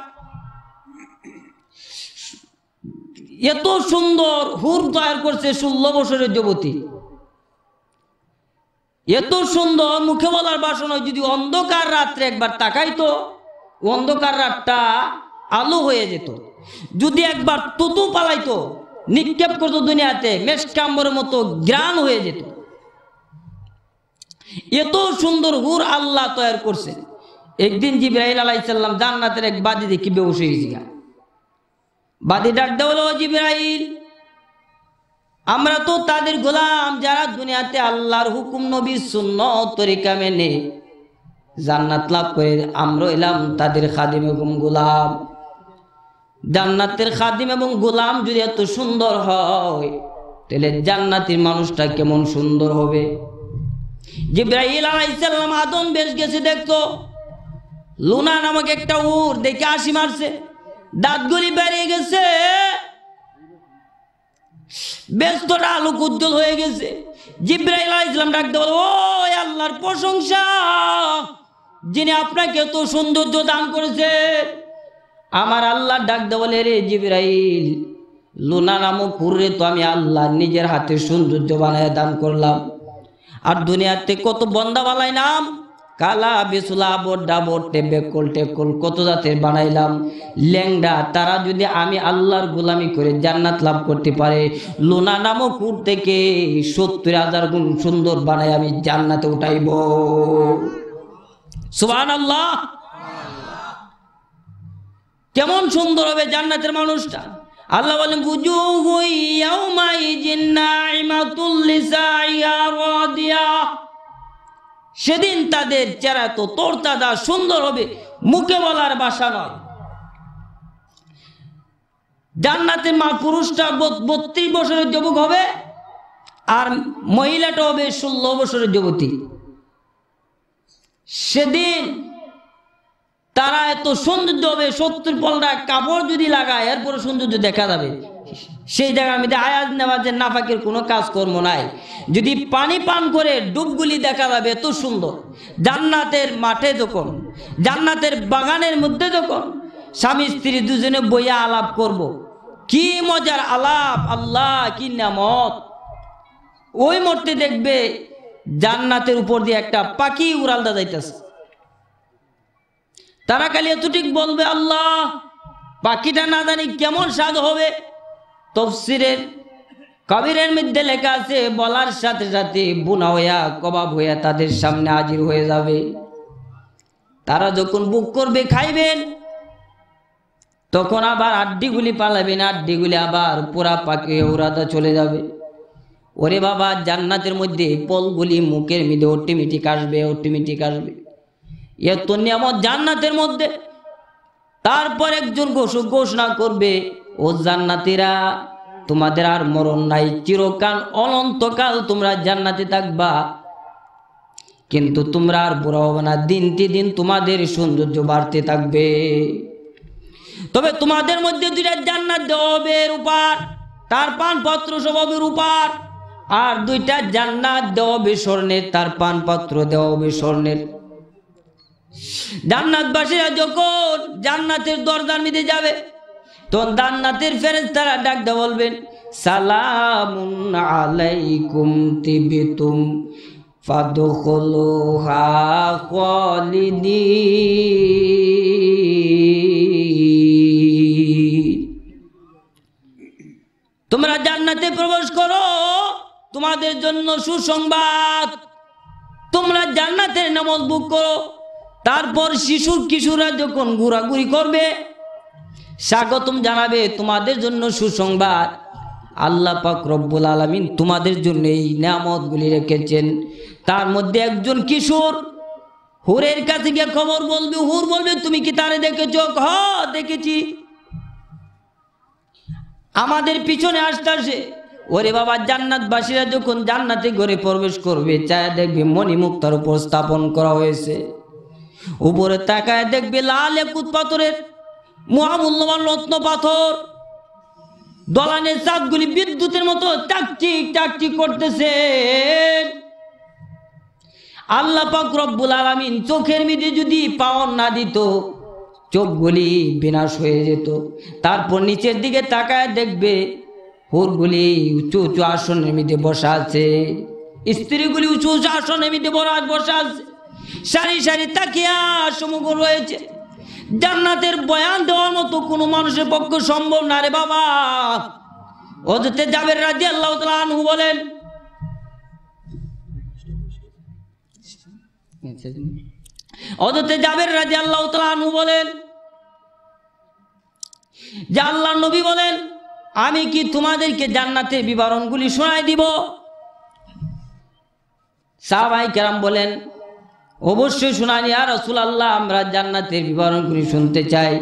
এত সুন্দর হুর তৈরি করছে, 16 বছরের যুবতী, এত সুন্দর, মুখে বলার বাসন হয়। যদি অন্ধকার রাত্রে একবার তাকাইতো, অন্ধকার রাতটা আলো হয়ে যেত। যদি একবার তুতু পালাইতো, নিক্ষেপ করতো দুনিয়াতে, মেশকাম্বরের মতো গ্রান হয়ে যেত। এত সুন্দর হুর আল্লাহ তৈরি করছে। একদিন জিবরাইল আলাইহিস সালাম জান্নাতের এক বাদি দেখি বেহুশ হয়ে গেছে। বাদি ডাক দেওয়া হলো, জিবরাইল, আমরা তো তাদের গোলাম যারা দুনিয়াতে আল্লাহর হুকুম নবীর সুন্নত তরিকা মেনে জান্নাত লাভ করে, আমরা এলাম তাদের খাদিম এবং গোলাম। জান্নাতের খাদিম এবং গোলাম যদি এত সুন্দর হয়, তাহলে জান্নাতের মানুষটা কেমন সুন্দর হবে। জিবরাইল আলাইহিস সালাম আদম বেশ গেছে, দেখতো লুনা নামক একটা উট দেখে হাসি মারছে, দাঁতগুলি বেরিয়ে গেছে, ব্যস্তটা আলোক উজ্জ্বল হয়ে গেছে। জিবরাইল আলাইহিস সালাম ডাকতে বলে, ও আল্লাহর প্রশংসা, যিনি আপনাকে এত সৌন্দর্য দান করেছে। আমার আল্লাহ ডাকতে বলে, রে জিবরাইল, লুনা নামক হুররে তো আমি আল্লাহ নিজের হাতে সৌন্দর্য বানায় দান করলাম। আর দুনিয়াতে কত বন্দা বানাইলাম, কালা বেসুলা বড্ডা বড্ডে বেকল টেকল কত জাতের বানাইলাম, ল্যাংডা, তারা যদি আমি আল্লাহর গোলামি করে জান্নাত লাভ করতে পারে, লুনা নামক হুর থেকে 70,000 গুণ সুন্দর বানাই আমি জান্নাতে উঠাইব। সুবহানাল্লাহ। কেমন সুন্দর হবে জান্নাতের মানুষটা। আল্লাহ বলেন, বুজুহু ইয়াউমাইজিন নাইমাতুল লিসাইয়া রাদিয়া, সেদিন তাদের চেহারা তো তরতাজা সুন্দর হবে, মুখে বলার ভাষা নয়। জান্নাতের মা পুরুষটা 32 বছরের যুবক হবে, আর মহিলাটা হবে 16 বছরের যুবতী। সেদিন তারা এত সৌন্দর্য হবে, 70 পলটা কাপড় যদি লাগায় এরপরে সৌন্দর্য দেখা যাবে। সেই জায়গার মধ্যে আয়াজ নামাজের নাফাকের কোনো কাজকর্ম নাই। যদি পানি পান করে ডুবগুলি দেখা যাবে, এত সুন্দর। জান্নাতের মাঠে যখন, জান্নাতের বাগানের মধ্যে যখন স্বামী স্ত্রী দুজনে বইয়া আলাপ করব, কি মজার আলাপ, আল্লাহ কি নিয়ামত। ওই মুহূর্তে দেখবে জান্নাতের উপর দিয়ে একটা পাখি উড়ালদা যাইতেছে, তারা খালি এতটুক বলবে, আল্লাহ, পাখিটা না জানি কেমন স্বাদ হবে। তাফসীরের কবিরের মধ্যে লেখা আছে, বলার সাথে সাথে বুনা হইয়া কবাব হইয়া তাদের সামনে হাজির হয়ে যাবে। তারা যখন বুক করবে, খাইবেন, তখন আবার আড্ডিগুলি পালাবেন, আড্ডিগুলি আবার পুরা পাখি উড়াদা চলে যাবে। ওরে বাবা, জান্নাতের মধ্যে ফলগুলি মুখের মধ্যে অটোমেটিক আসবে, অটোমেটিক আসবে। এত নিয়ামত জান্নাতের মধ্যে। তারপর একজন ঘোষণা করবে, ও জান্নাতীরা, তোমাদের আর মরণ নাই, চিরকাল অনন্তকাল তোমরা জান্নাতে থাকবা, কিন্তু তোমরা আর বুড়া হবে না, দিনটি দিন তোমাদের সৌন্দর্য বাড়তে থাকবে। তবে তোমাদের মধ্যে দুইটা জান্নাত দেওয়া হবে রূপার, তার পানপাত্র সব হবে রূপার, আর দুইটা জান্নাত দেওয়া হবে স্বর্ণের, তার পানপাত্র দেওয়া হবে স্বর্ণের। জান্নাতবাসীরা যখন জান্নাতের দরজার মধ্যে যাবে তখন জান্নাতের ফেরেশতারা ডাক দিয়ে বলবেন, সালামুন আলাইকুম তিবতুম ফাদখুলুহা খালিদিন। তোমরা জান্নাতে প্রবেশ করো, তোমাদের জন্য সুসংবাদ, তোমরা জান্নাতের নামাজ ভোগ করো। তারপর কিশোররা যখন ঘোরাঘুরি করবে স্বাগতম জানাবে, তোমাদের জন্য সুসংবাদ, আল্লাহ পাক রব্বুল আলামিন তোমাদের জন্য এই নিয়ামতগুলি রেখেছেন। তার মধ্যে একজন কিশোর হুরের কাছে গিয়ে খবর বলবে, হুর বলবে, তুমি কি তারে দেখেছো? হ্যাঁ দেখেছি, আমাদের পিছনে আসতেছে। ওরে বাবা, জান্নাতবাসীরা যখন জান্নাতে ঘরে প্রবেশ করবে চায় দেখবে মণিমুক্তার উপর স্থাপন করা হয়েছে, উপরে তাকায় দেখবে লাল একুত পাথরের মহামূল্যবান রত্ন পাথর, দলানের চাঁদগুলি বিদ্যুতের মতো টাকটিক টাকটিক করতেছে। আল্লাহ পাক রব্বুল আলামিন চোখের মধ্যে যদি পাওয়ার না দিত চোখগুলি বিনাশ হয়ে যেত। তারপর নিচের দিকে তাকায় দেখবে হুরগুলি উঁচু উঁচু আসনের মধ্যে বসা আছে, স্ত্রীগুলি উঁচু উঁচু আসনের মধ্যে বসা আছে, সারি সারি তাকিয়া সমগ্র রয়েছে। জান্নাতের বয়ান দেওয়ার মতো কোনো মানুষের পক্ষে সম্ভব না রে বাবা। হযরতে জাবের রাদিয়াল্লাহু তাআলা আনহু বলেন, হযরতে জাবের রাদিয়াল্লাহু তাআলা আনহু বলেন যে আল্লাহর নবী বলেন, আমি কি তোমাদেরকে জান্নাতের বিবরণগুলি শোনাই দিব? সাহাবায়ে কেরাম বলেন, অবশ্যই শোনান ইয়া রাসূলুল্লাহ, আমরা জান্নাতের বিবরণগুলি শুনতে চাই।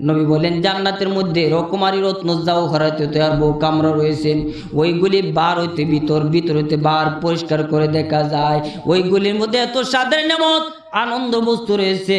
নবী বলেন, জান্নাতের মধ্যে রকমারি রত্ন জাওহারাতে তৈয়ার বহু কামরা রয়েছেন, ওইগুলি বার হইতে ভিতর, ভিতর হইতে বার পরিষ্কার করে দেখা যায়। ওইগুলির মধ্যে এত সাধারণ নেমত আনন্দ বস্তু রয়েছে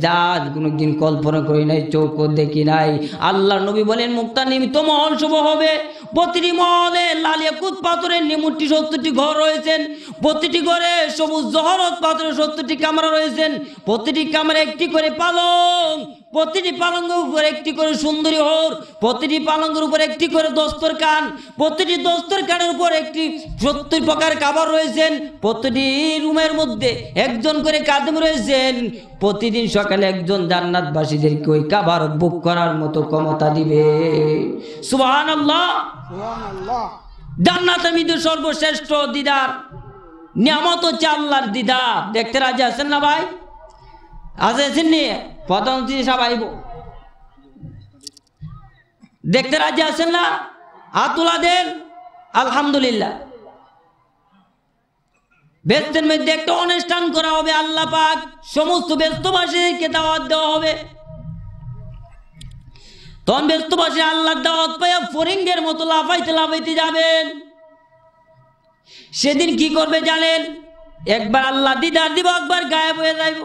যা কোনোদিন কল্পনা করি নাই, চোখও দেখি নাই। আল্লাহ নবী বলেন, মুক্তা নিমিত্ত মহল শুভ হবে। প্রতিটি মহলে লাল ইয়াকুত পাথরের 70টি ঘর রয়েছেন, প্রতিটি ঘরে সবুজ জহরত পাথরের 70টি কামরা রয়েছেন, প্রতিটি কামরা একটি করে পালং, প্রতিটি পালঙ্গের উপর একটি করে সুন্দরী হোর, প্রতিটি পালঙ্গের উপর একটি করে দস্তরখান, প্রতিটি দস্তরখানের উপর একটি 70 প্রকার খাবার রয়েছেন, প্রতিটি রুমের মধ্যে একজন করে কাদেম রয়েছেন। প্রতিদিন সকালে একজন জান্নাতবাসীদেরকে ওই খাবার বুক করার মতো ক্ষমতা দিবে। সুবহানাল্লাহ, সুবহানাল্লাহ। জান্নাতের মধ্যে সর্বশ্রেষ্ঠ দিদার নিয়ামত হচ্ছে আল্লাহর দিদার। দেখতে রাজি আছেন না ভাই? আছেন নি? প্রথম সব আইব, দেখতে রাজি আছেন না? হাত তুলা দেন। আলহামদুলিল্লাহ। বেস্তের মধ্যে একটা অনুষ্ঠান করা হবে, আল্লাহ পাক সমস্ত ব্যস্তবাসীকে দাওয়াত দেওয়া হবে। তখন ব্যস্তবাসী আল্লাহর দাওয়াত পাইয়া ফরিঙ্গের মতো লাফাইতে লাফাইতে যাবেন। সেদিন কি করবে জানেন? একবার আল্লাহ দিদার দিব, একবার গায়েব হয়ে যাইব।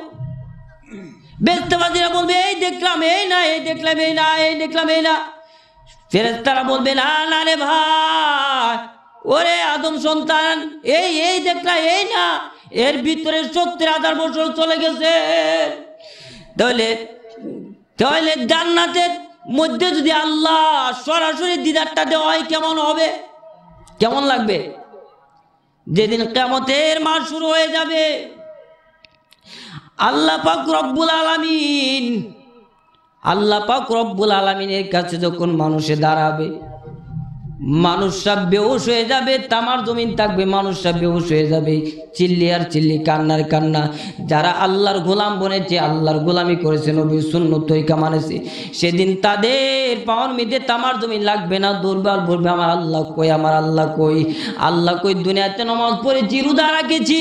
ব্যস্তবাসীরা বলবে, এই দেখলাম এই না, এই দেখলাম এই না, এই দেখলাম এই না। ফেরেশতারা বলবে, না না রে ভাই, ওরে আদম সন্তান, এই এই দেখলা এই না, এর ভিতরে 70,000 বছর চলে গেছে। তাহলে জান্নাতের মধ্যে যদি আল্লাহ সরাসরি দিদারটা দেওয়া হয় কেমন হবে? কেমন লাগবে? যেদিন কিয়ামতের মাস শুরু হয়ে যাবে, আল্লাহ পাক রব্বুল আলামিনের কাছে যখন মানুষে দাঁড়াবে, মানুষরা বেহুশ হয়ে যাবে, তামার জমিন থাকবে, মানুষরা বেহুশ হয়ে যাবে, চিল্লি আর চিল্লি, কান্নার কান্না। যারা আল্লাহর গোলাম বনেছে, আল্লাহর গোলামি করেছে, নবীর সুন্নত তরিকা মানেছে, সেদিন তাদের পাওয়ার মধ্যে তামার জমিন লাগবে না, দুর্বল বলবে, আমার আল্লাহ কই, আমার আল্লাহ কই, আল্লাহ কই। দুনিয়াতে নামাজ পড়েছি, রোজা রেখেছি,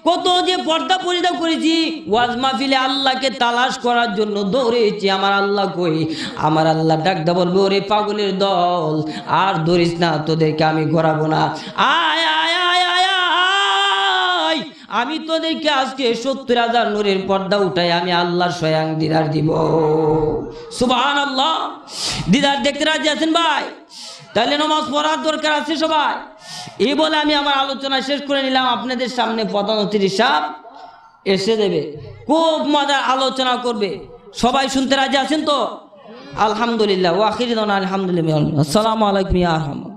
কত যে পর্দা পরিদা করেছি, ওয়াজ মাহফিলে আল্লাহকে তালাশ করার জন্য দৌড়েছি, আমার আল্লাহ কই। আমার আল্লাহ ডাকদা বলবে, ওরে পাগলের দল, আর দৌড়িস না, তোদেরকে আমি ঘোরাবো না, আয় আয় আয় আয় আয়, আমি তো দেখি আজকে 70,000 নূরের পর্দা উঠাই আমি আল্লাহর স্বয়ং দিদার দিব। সুবহানাল্লাহ। দিদার দেখতে রাজি আছেন ভাই? তাহলে নামাজ পড়ার দরকার আছে সবাই। এই বলে আমি আমার আলোচনা শেষ করে নিলাম। আপনাদের সামনে প্রধান অতিথি সাহেব এসে দেবে, খুব মজার আলোচনা করবে। সবাই শুনতে রাজি আছেন তো? আলহামদুলিল্লাহ। ওয়া আখিরু দাওয়ানা আলহামদুলিল্লাহ। আসসালামু আলাইকুম ইয়া রাহমান।